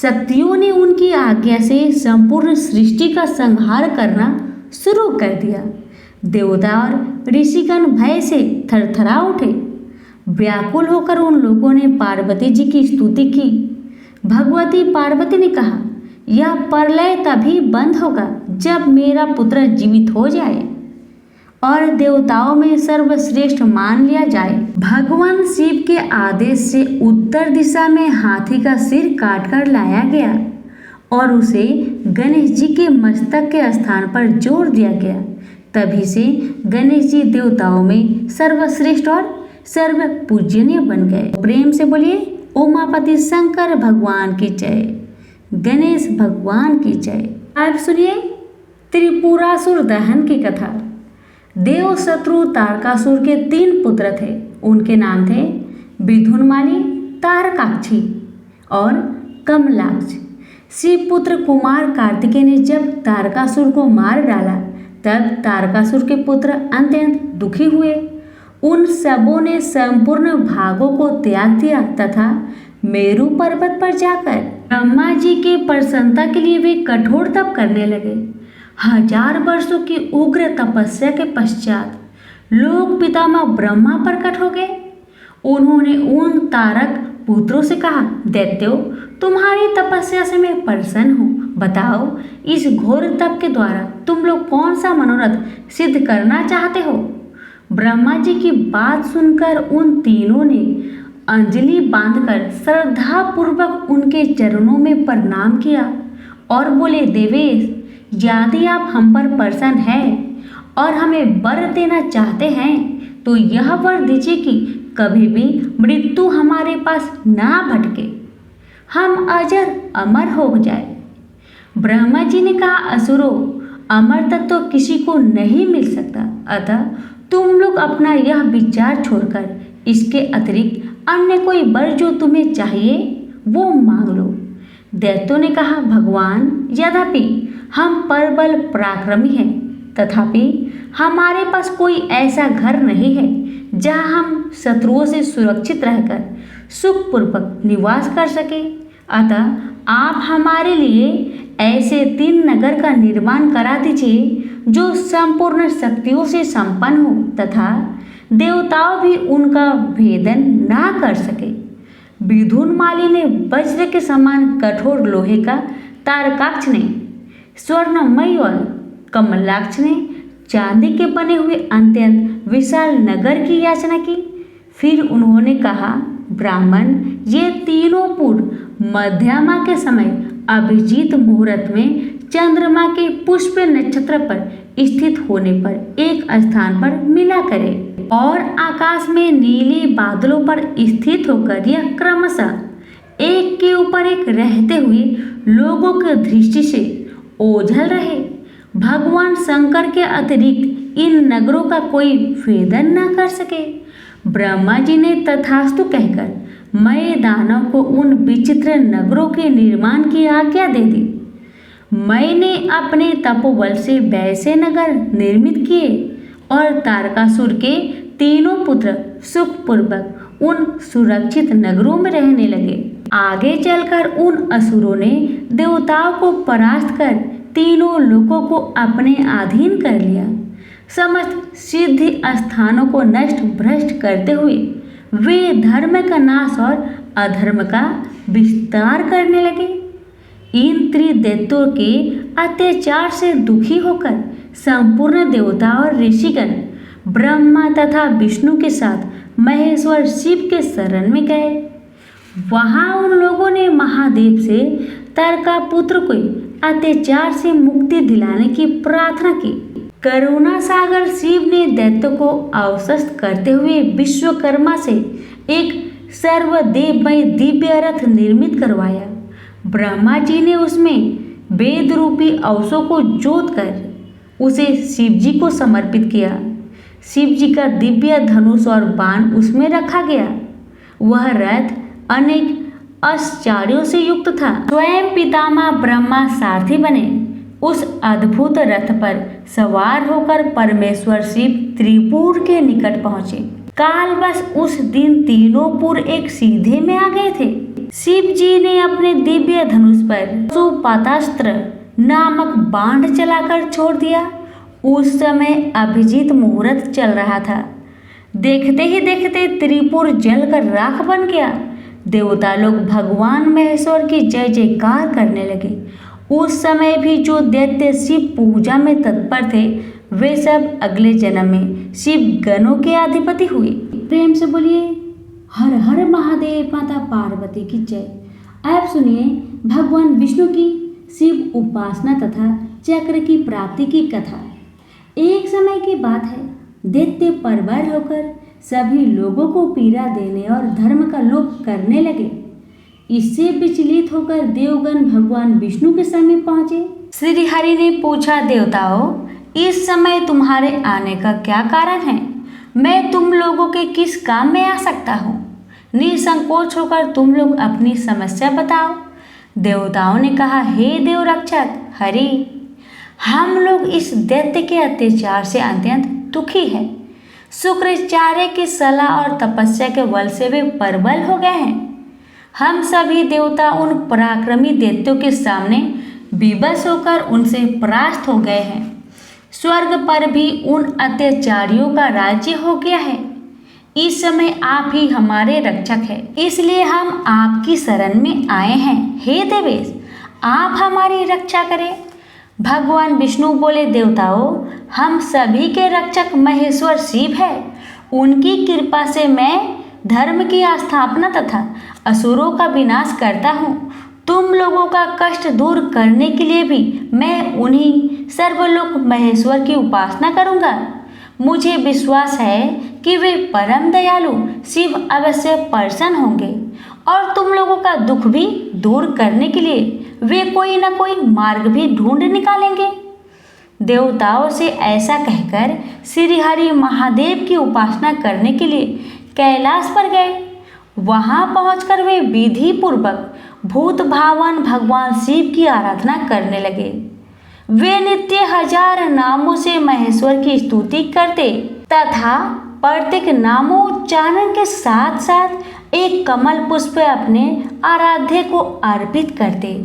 शक्तियों ने उनकी आज्ञा से संपूर्ण सृष्टि का संहार करना शुरू कर दिया। देवता और ऋषिगण भय से थरथरा उठे। व्याकुल होकर उन लोगों ने पार्वती जी की स्तुति की। भगवती पार्वती ने कहा, यह प्रलय तभी बंद होगा जब मेरा पुत्र जीवित हो जाए और देवताओं में सर्वश्रेष्ठ मान लिया जाए। भगवान शिव के आदेश से उत्तर दिशा में हाथी का सिर काटकर लाया गया और उसे गणेश जी के मस्तक के स्थान पर जोड़ दिया गया। तभी से गणेश जी देवताओं में सर्वश्रेष्ठ और सर्व पूजनीय बन गए। प्रेम से बोलिए, उमापति शंकर भगवान की जय, गणेश भगवान की जय। आप सुनिए त्रिपुरासुर दहन की कथा। देव शत्रु तारकासुर के 3 पुत्र थे। उनके नाम थे विधुनमाली, तारकाक्षी और कमलाक्ष। शिवपुत्र कुमार कार्तिकेय ने जब तारकासुर को मार डाला तब तारकासुर के पुत्र अत्यंत दुखी हुए। उन सबों ने संपूर्ण भागों को त्याग दिया तथा मेरु पर्वत पर जाकर ब्रह्मा जी के प्रसन्नता के लिए वे कठोर तप करने लगे। 1000 वर्षों की उग्र तपस्या के पश्चात लोक पितामह ब्रह्मा प्रकट हो गए। उन्होंने उन तारक पुत्रों से कहा, दैत्यों, तुम्हारी तपस्या से मैं प्रसन्न हूँ। बताओ, इस घोर तप के द्वारा तुम लोग कौन सा मनोरथ सिद्ध करना चाहते हो? ब्रह्मा जी की बात सुनकर उन तीनों ने अंजलि बांधकर श्रद्धा पूर्वक उनके चरणों में प्रणाम किया और बोले, देवेश, यदि आप हम पर प्रसन्न हैं और हमें वर देना चाहते हैं तो यह वर दीजिए कि कभी भी मृत्यु हमारे पास ना भटके, हम अजर अमर हो जाए। ब्रह्मा जी ने कहा, असुरों, अमरता तो किसी को नहीं मिल सकता, अतः तुम लोग अपना यह विचार छोड़कर इसके अतिरिक्त अन्य कोई वर जो तुम्हें चाहिए वो मांग लो। दैत्यों ने कहा, भगवान, यद्यपि हम परबल पराक्रमी हैं, तथापि हमारे पास कोई ऐसा घर नहीं है जहां हम शत्रुओं से सुरक्षित रहकर सुखपूर्वक निवास कर सके। अतः आप हमारे लिए ऐसे 3 नगर का निर्माण करा दीजिए जो संपूर्ण शक्तियों से संपन्न हो तथा देवताओं भी उनका भेदन ना कर सके। विदुरमाली ने वज्र के समान कठोर लोहे का, तारकाक्ष ने स्वर्णमय और कमलाक्ष ने चांदी के बने हुए अत्यंत विशाल नगर की याचना की। फिर उन्होंने कहा, ब्राह्मण, ये तीनों पुर मध्यमा के समय अभिजीत मुहूर्त में चंद्रमा के पुष्प नक्षत्र पर स्थित होने पर एक स्थान पर मिला करे और आकाश में नीले बादलों पर स्थित होकर यह क्रमशः एक के ऊपर एक रहते हुए लोगों की दृष्टि से ओझल रहे। भगवान शंकर के अतिरिक्त इन नगरों का कोई भेदन न कर सके। ब्रह्मा जी ने तथास्तु कहकर मय दानव को उन विचित्र नगरों के निर्माण की आज्ञा दे दी। मैंने अपने तपोबल से वैसे नगर निर्मित किए और तारकासुर के तीनों पुत्र सुखपूर्वक उन सुरक्षित नगरों में रहने लगे। आगे चलकर उन असुरों ने देवताओं को परास्त कर तीनों लोकों को अपने अधीन कर लिया। समस्त सिद्धि स्थानों को नष्ट भ्रष्ट करते हुए वे धर्म का नाश और अधर्म का विस्तार करने लगे। इन त्रिदैत्यों के अत्याचार से दुखी होकर संपूर्ण देवता और ऋषिगण ब्रह्मा तथा विष्णु के साथ महेश्वर शिव के शरण में गए। वहां उन लोगों ने महादेव से तारका पुत्र को अत्याचार से मुक्ति दिलाने की प्रार्थना की। करुणा सागर शिव ने दैत्य को अवशस्त करते हुए विश्वकर्मा से एक सर्वदेवमय दिव्य रथ निर्मित करवाया। ब्रह्मा जी ने उसमें वेद रूपी अवसों को जोत कर उसे शिव जी को समर्पित किया। शिव जी का दिव्य धनुष और बाण उसमें रखा गया। वह रथ अनेक आश्चर्यों से युक्त था। स्वयं पितामह ब्रह्मा सारथी बने। उस अद्भुत रथ पर सवार होकर परमेश्वर शिव त्रिपुर के निकट पहुंचे। कालवश उस दिन तीनों पुर एक सीधे में आ गए थे। शिव जी ने अपने दिव्य धनुष पर सुपातास्त्र नामक बाण चलाकर छोड़ दिया। उस समय अभिजीत मुहूर्त चल रहा था। देखते ही देखते त्रिपुर जलकर राख बन गया। देवता लोग भगवान महेश्वर की जय जयकार करने लगे। उस समय भी जो दैत्य शिव पूजा में तत्पर थे वे सब अगले जन्म में शिव गणों के अधिपति हुए। प्रेम से बोलिए हर हर महादेव, माता पार्वती की जय। आप सुनिए भगवान विष्णु की शिव उपासना तथा चक्र की प्राप्ति की कथा। एक समय की बात है, दैत्य प्रबल होकर सभी लोगों को पीड़ा देने और धर्म का लोप करने लगे। इससे विचलित होकर देवगण भगवान विष्णु के समीप पहुंचे। श्री हरि ने पूछा, देवताओं, इस समय तुम्हारे आने का क्या कारण है? मैं तुम लोगों के किस काम में आ सकता हूँ? निसंकोच होकर तुम लोग अपनी समस्या बताओ। देवताओं ने कहा, हे देव रक्षक हरि, हम लोग इस दैत्य के अत्याचार से अत्यंत दुखी हैं। शुक्राचार्य की सलाह और तपस्या के बल से वे प्रबल हो गए हैं। हम सभी देवता उन पराक्रमी दैत्यों के सामने विवश होकर उनसे परास्त हो गए हैं। स्वर्ग पर भी उन अत्याचारियों का राज्य हो गया है। इस समय आप ही हमारे रक्षक हैं, इसलिए हम आपकी शरण में आए हैं। हे देवेश, आप हमारी रक्षा करें। भगवान विष्णु बोले, देवताओं, हम सभी के रक्षक महेश्वर शिव है। उनकी कृपा से मैं धर्म की स्थापना तथा असुरों का विनाश करता हूँ। तुम लोगों का कष्ट दूर करने के लिए भी मैं उन्हीं सर्वलोक महेश्वर की उपासना करूँगा। मुझे विश्वास है कि वे परम दयालु शिव अवश्य प्रसन्न होंगे और तुम लोगों का दुख भी दूर करने के लिए वे कोई न कोई मार्ग भी ढूंढ निकालेंगे। देवताओं से ऐसा कहकर श्री हरि महादेव की उपासना करने के लिए कैलाश पर गए। वहां पहुंचकर वे विधि पूर्वक भूत भावन भगवान शिव की आराधना करने लगे। वे नित्य हजार नामों से महेश्वर की स्तुति करते तथा प्रत्येक नामोच्चारण के साथ साथ एक कमल पुष्प अपने आराध्य को अर्पित करते।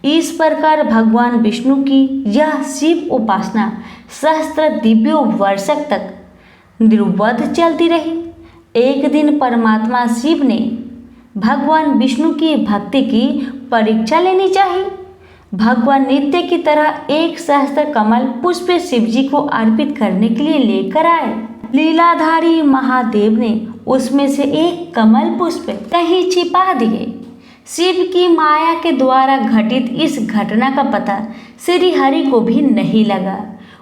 इस प्रकार भगवान विष्णु की यह शिव उपासना सहस्त्र दिव्यों वर्षक तक निर्वध चलती रही। एक दिन परमात्मा शिव ने भगवान विष्णु की भक्ति की परीक्षा लेनी चाहिए। भगवान नित्य की तरह एक सहस्त्र कमल पुष्प शिव जी को अर्पित करने के लिए लेकर आए। लीलाधारी महादेव ने उसमें से एक कमल पुष्प कहीं छिपा दिए। शिव की माया के द्वारा घटित इस घटना का पता श्री हरि को भी नहीं लगा।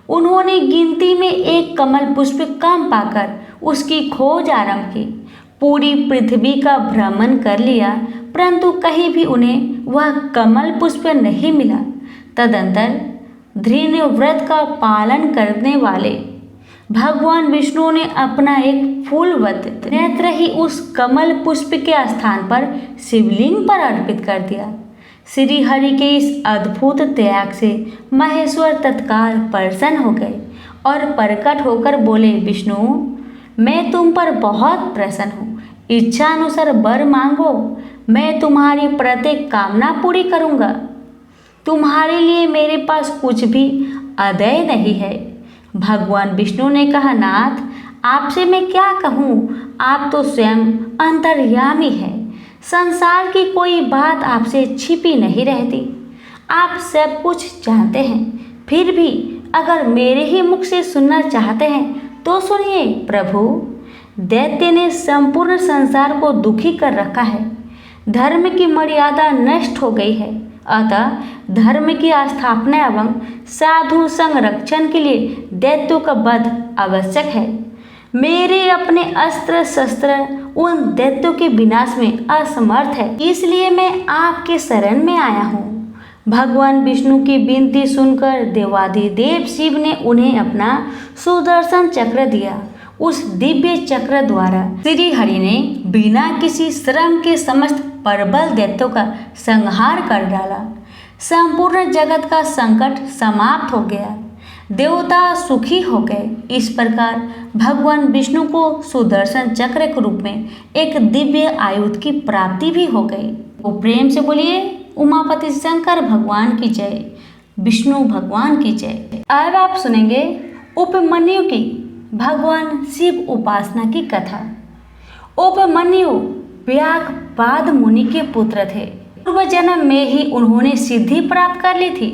उन्होंने गिनती में एक कमल पुष्प कम पाकर उसकी खोज आरंभ की। पूरी पृथ्वी का भ्रमण कर लिया, परंतु कहीं भी उन्हें वह कमल पुष्प नहीं मिला। तदंतर धृण व्रत का पालन करने वाले भगवान विष्णु ने अपना एक फूलवत नेत्र ही उस कमल पुष्प के स्थान पर शिवलिंग पर अर्पित कर दिया। श्री हरि के इस अद्भुत त्याग से महेश्वर तत्काल प्रसन्न हो गए और प्रकट होकर बोले, विष्णु, मैं तुम पर बहुत प्रसन्न हूँ। इच्छा अनुसार वर मांगो, मैं तुम्हारी प्रत्येक कामना पूरी करूँगा। तुम्हारे लिए मेरे पास कुछ भी अदेय नहीं है। भगवान विष्णु ने कहा, नाथ, आपसे मैं क्या कहूँ, आप तो स्वयं अंतर्यामी है। संसार की कोई बात आपसे छिपी नहीं रहती। आप सब कुछ जानते हैं, फिर भी अगर मेरे ही मुख से सुनना चाहते हैं तो सुनिए। प्रभु, दैत्य ने संपूर्ण संसार को दुखी कर रखा है। धर्म की मर्यादा नष्ट हो गई है, अतः धर्म की स्थापना एवं साधु संरक्षण के लिए दैत्यों का वध आवश्यक है। मेरे अपने अस्त्र शस्त्र उन दैत्यों के विनाश में असमर्थ है, इसलिए मैं आपके शरण में आया हूँ। भगवान विष्णु की विनती सुनकर देवाधिदेव शिव ने उन्हें अपना सुदर्शन चक्र दिया। उस दिव्य चक्र द्वारा श्री हरि ने बिना किसी श्रम के समस्त प्रबल दैत्यों का संहार कर डाला। संपूर्ण जगत का संकट समाप्त हो गया, देवता सुखी हो गए। इस प्रकार भगवान विष्णु को सुदर्शन चक्र के रूप में एक दिव्य आयुध की प्राप्ति भी हो गई। तो प्रेम से बोलिए, उमापति शंकर भगवान की जय, विष्णु भगवान की जय। अब आप सुनेंगे उपमन्यु की भगवान शिव उपासना की कथा। उपमन्यु व्याघ्रपाद मुनि के पुत्र थे। पूर्व जन्म में ही उन्होंने सिद्धि प्राप्त कर ली थी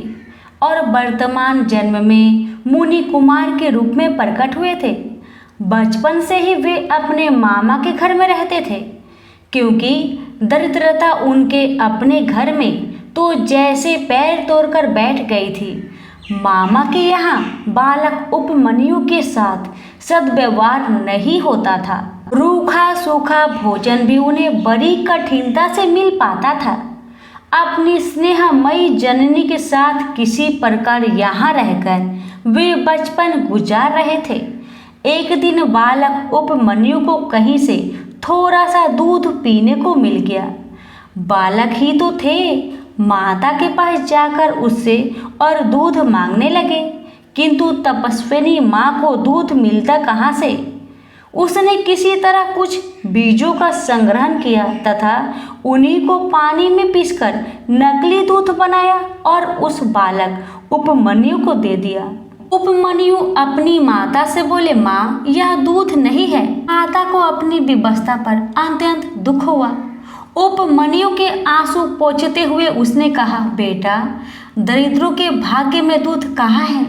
और वर्तमान जन्म में मुनि कुमार के रूप में प्रकट हुए थे। बचपन से ही वे अपने मामा के घर में रहते थे, क्योंकि दरिद्रता उनके अपने घर में तो जैसे पैर तोड़कर बैठ गई थी। मामा के यहाँ बालक उपमन्यु के साथ सद्व्यवहार नहीं होता था। रूखा सूखा भोजन भी उन्हें बड़ी कठिनता से मिल पाता था। अपनी स्नेहमयी जननी के साथ किसी प्रकार यहाँ रहकर वे बचपन गुजार रहे थे। एक दिन बालक उपमन्यु को कहीं से थोड़ा सा दूध पीने को मिल गया। बालक ही तो थे, माता के पास जाकर उससे और दूध मांगने लगे, किंतु तपस्विनी माँ को दूध मिलता कहाँ से। उसने किसी तरह कुछ बीजों का संग्रहण किया तथा उन्हीं को पानी में पीसकर नकली दूध बनाया और उस बालक उपमन्यु को दे दिया। उपमन्यु अपनी माता से बोले, माँ यह दूध नहीं है। माता को अपनी विवशता पर अत्यंत दुख हुआ। उपमन्यु के आंसू पोंछते हुए उसने कहा, बेटा दरिद्रों के भाग्य में दूध कहाँ है।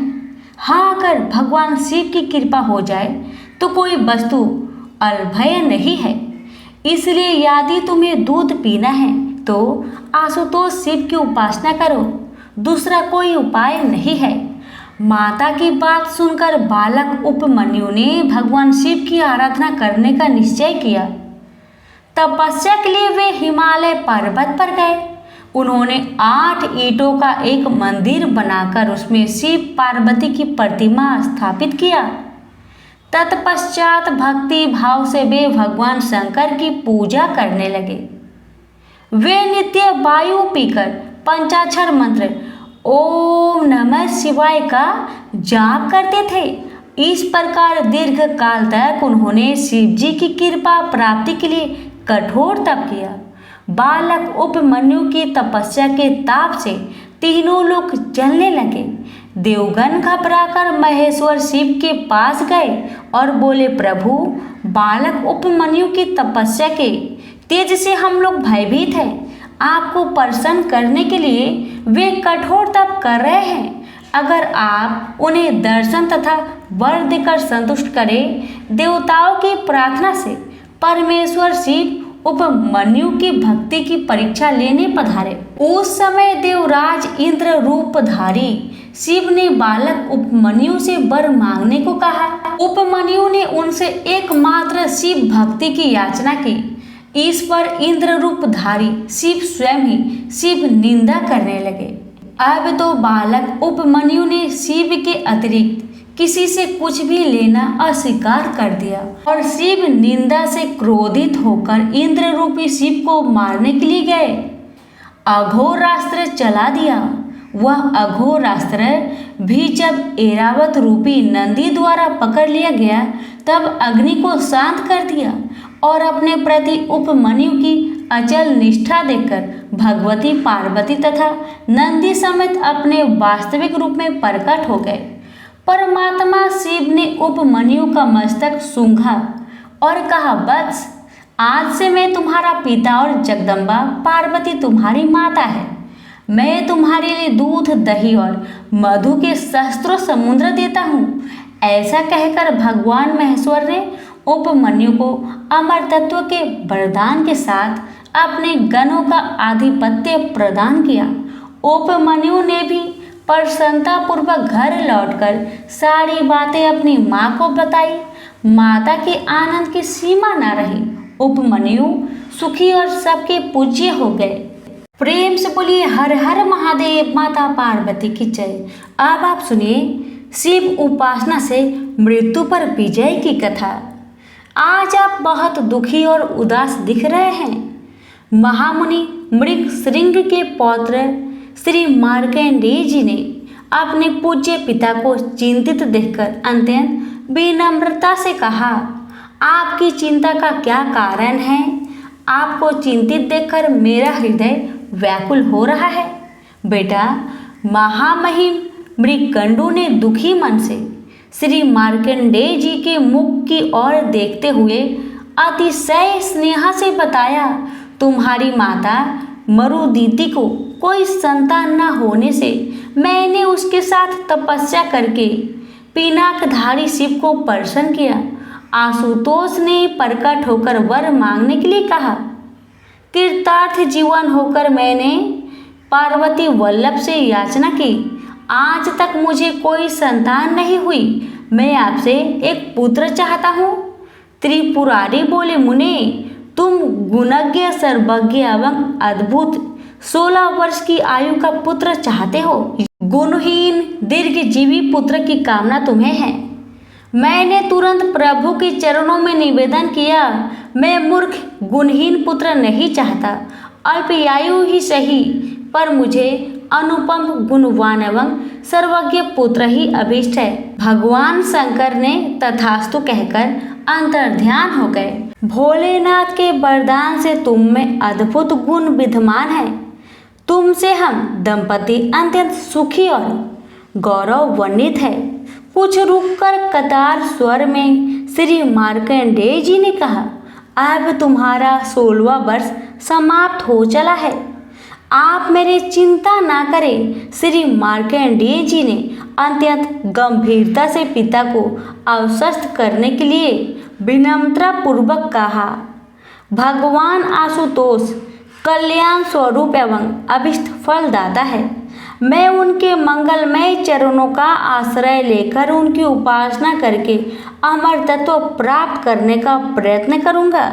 हाँ, अगर भगवान शिव की कृपा हो जाए तो कोई वस्तु अलभ्य नहीं है। इसलिए यदि तुम्हें दूध पीना है तो आशुतोष शिव की उपासना करो, दूसरा कोई उपाय नहीं है। माता की बात सुनकर बालक उपमन्यु ने भगवान शिव की आराधना करने का निश्चय किया। तपस्या के लिए वे हिमालय पर्वत पर गए। उन्होंने 8 ईंटों का एक मंदिर बनाकर उसमें शिव पार्वती की प्रतिमा स्थापित किया। तत्पश्चात भक्ति भाव से वे भगवान शंकर की पूजा करने लगे। वे नित्य वायु पीकर पंचाक्षर मंत्र ओम नमः शिवाय का जाप करते थे। इस प्रकार दीर्घ काल तक उन्होंने शिव जी की कृपा प्राप्ति के लिए कठोर तप किया। बालक उपमन्यु की तपस्या के ताप से तीनों लोग जलने लगे। देवगण घबराकर महेश्वर शिव के पास गए और बोले, प्रभु बालक उपमन्यु की तपस्या के तेज से हम लोग भयभीत हैं। आपको प्रसन्न करने के लिए वे कठोर तप कर रहे हैं। अगर आप उन्हें दर्शन तथा वर देकर संतुष्ट करें। देवताओं की प्रार्थना से परमेश्वर शिव उपमन्यु की भक्ति की परीक्षा लेने पधारे। उस समय देवराज इंद्र रूपधारी शिव ने बालक उपमन्यु से वर मांगने को कहा। उपमन्यु ने उनसे एकमात्र शिव भक्ति की याचना की। इस पर इंद्र रूपधारी शिव स्वयं ही शिव निंदा करने लगे। अब तो बालक उपमन्यु ने शिव के अतिरिक्त किसी से कुछ भी लेना अस्वीकार कर दिया और शिव निंदा से क्रोधित होकर इंद्र रूपी शिव को मारने के लिए गए। अघोरास्त्र चला दिया। वह अघोरास्त्र भी जब ऐरावत रूपी नंदी द्वारा पकड़ लिया गया तब अग्नि को शांत कर दिया और अपने प्रति उपमन्यु की अचल निष्ठा देखकर भगवती पार्वती तथा नंदी समेत अपने वास्तविक रूप में प्रकट हो गए। परमात्मा शिव ने उपमन्यु का मस्तक सूंघा और कहा, वत्स आज से मैं तुम्हारा पिता और जगदम्बा पार्वती तुम्हारी माता है। मैं तुम्हारे लिए दूध दही और मधु के सहस्त्रों समुद्र देता हूँ। ऐसा कहकर भगवान महेश्वर ने उपमन्यु को अमर तत्व के वरदान के साथ अपने गणों का आधिपत्य प्रदान किया। उपमन्यु ने भी प्रसन्नता पूर्वक घर लौटकर सारी बातें अपनी माँ को बताई। माता के आनंद की सीमा न रही। उपमन्यु सुखी और सबके पूज्य हो गए। प्रेम से बोलिए हर हर महादेव, माता पार्वती की जय। अब आप सुनिए शिव उपासना से मृत्यु पर विजय की कथा। आज आप बहुत दुखी और उदास दिख रहे हैं। महामुनि मृग श्रृंग के पौत्र श्री मार्कंडेय जी ने अपने पूज्य पिता को चिंतित देखकर अत्यंत विनम्रता से कहा, आपकी चिंता का क्या कारण है? आपको चिंतित देखकर मेरा हृदय व्याकुल हो रहा है। बेटा, महामहिम मृगकंडू ने दुखी मन से श्री मार्कंडेय जी के मुख की ओर देखते हुए अतिशय स्नेह से बताया, तुम्हारी माता मरुदीति को कोई संतान न होने से मैंने उसके साथ तपस्या करके पिनाकधारी शिव को प्रसन्न किया। आशुतोष ने प्रकट होकर वर मांगने के लिए कहा। कृतार्थ जीवन होकर मैंने पार्वती वल्लभ से याचना की। आज तक मुझे कोई संतान नहीं हुई। मैं आपसे एक पुत्र चाहता हूँ। त्रिपुरारी बोले, मुने तुम गुणज्ञ सर्वज्ञ एवं अद्भुत 16 वर्ष की आयु का पुत्र चाहते हो। गुणहीन दीर्घजीवी पुत्र की कामना तुम्हें है। मैंने तुरंत प्रभु के चरणों में निवेदन किया, मैं मूर्ख गुणहीन पुत्र नहीं चाहता। अल्पायु ही सही, पर मुझे अनुपम गुणवान एवं सर्वज्ञ पुत्र ही अभीष्ट है। भगवान शंकर ने तथास्तु कहकर अंतर्ध्यान हो गए। भोलेनाथ के वरदान से तुम में अद्भुत गुण विद्यमान है। तुमसे हम दंपति अत्यंत सुखी और गौरवान्वित है। कुछ रुककर कतार स्वर में श्री मार्कंडेय जी ने कहा, अब तुम्हारा 16वां वर्ष समाप्त हो चला है। आप मेरी चिंता ना करें। श्री मार्कंडेय जी ने अत्यंत गंभीरता से पिता को आश्वस्त करने के लिए विनम्रता पूर्वक कहा। भगवान आशुतोष कल्याण स्वरूप एवं अभिष्ट फलदाता है। मैं उनके मंगलमय चरणों का आश्रय लेकर उनकी उपासना करके अमर तत्व प्राप्त करने का प्रयत्न करूंगा।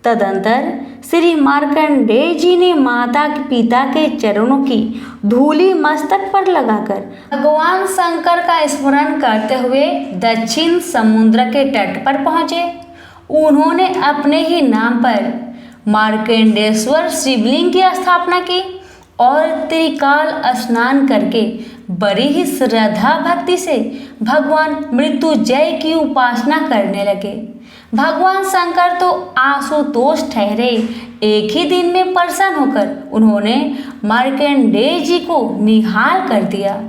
तदंतर श्री मार्कंडेय जी ने माता पिता के चरणों की धूली मस्तक पर लगाकर भगवान शंकर का स्मरण करते हुए दक्षिण समुद्र के तट पर पहुँचे। उन्होंने अपने ही नाम पर मार्कंडेश्वर शिवलिंग की स्थापना की और त्रिकाल स्नान करके बड़ी ही श्रद्धा भक्ति से भगवान मृत्युंजय की उपासना करने लगे। भगवान शंकर तो आशुतोष ठहरे। एक ही दिन में प्रसन्न होकर उन्होंने मार्कंडेय जी को निहाल कर दिया।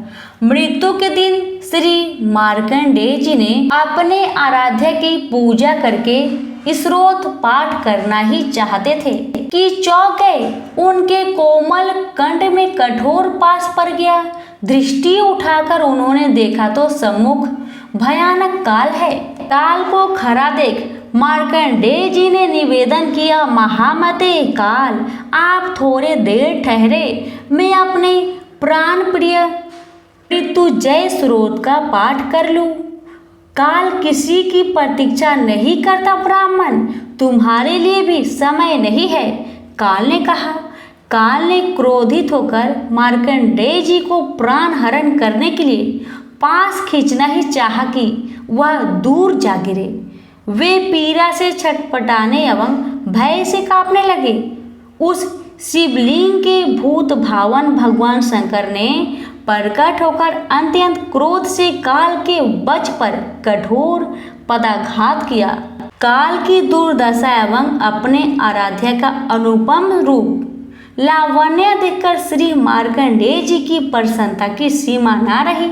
मृत्यु के दिन श्री मार्कंडेय जी ने अपने आराध्य की पूजा करके स्रोत पाठ करना ही चाहते थे कि चौंक गए। उनके कोमल कंठ में कठोर पास पड़ गया। दृष्टि उठाकर उन्होंने देखा तो सम्मुख भयानक काल है। काल को खड़ा देख मार्कंडेय जी ने निवेदन किया, महामते काल, आप थोड़े देर ठहरे, मैं अपने प्राण प्रिय मृत्युंजय स्रोत का पाठ कर लूं। काल किसी की प्रतीक्षा नहीं करता ब्राह्मण, तुम्हारे लिए भी समय नहीं है, काल ने कहा। काल ने क्रोधित होकर मार्कंडेय जी को प्राण हरण करने के लिए पास खींचना ही चाहा कि वह दूर जा गिरे। वे पीड़ा से छटपटाने एवं भय से कांपने लगे। उस शिवलिंग के भूत भावन भगवान शंकर ने प्रकट होकर अत्यंत क्रोध से काल के वक्ष पर कठोर पदाघात किया। काल की दुर्दशा एवं अपने आराध्य का अनुपम रूप लावण्य देखकर श्री मार्कंडेय जी की प्रसन्नता की सीमा न रही।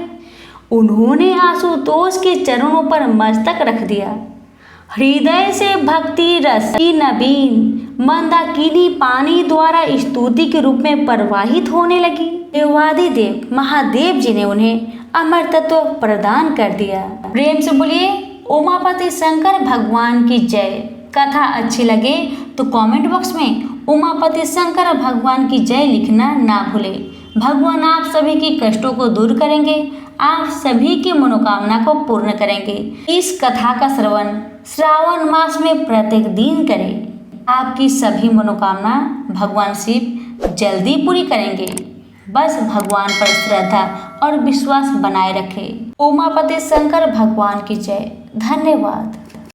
उन्होंने आशुतोष के चरणों पर मस्तक रख दिया। हृदय से भक्ति रस की नवीन मंदाकिनी पानी द्वारा स्तुति के रूप में प्रवाहित होने लगी। देवादिदेव महादेव जी ने उन्हें अमर तत्व प्रदान कर दिया। प्रेम से बोलिए उमापति शंकर भगवान की जय। कथा अच्छी लगे तो कमेंट बॉक्स में उमापति शंकर भगवान की जय लिखना ना भूले। भगवान आप सभी की कष्टों को दूर करेंगे, आप सभी की मनोकामना को पूर्ण करेंगे। इस कथा का श्रावण मास में प्रत्येक दिन करें। आपकी सभी मनोकामना भगवान शिव जल्दी पूरी करेंगे। बस भगवान पर श्रद्धा और विश्वास बनाए रखें। उमापति शंकर भगवान की जय। धन्यवाद।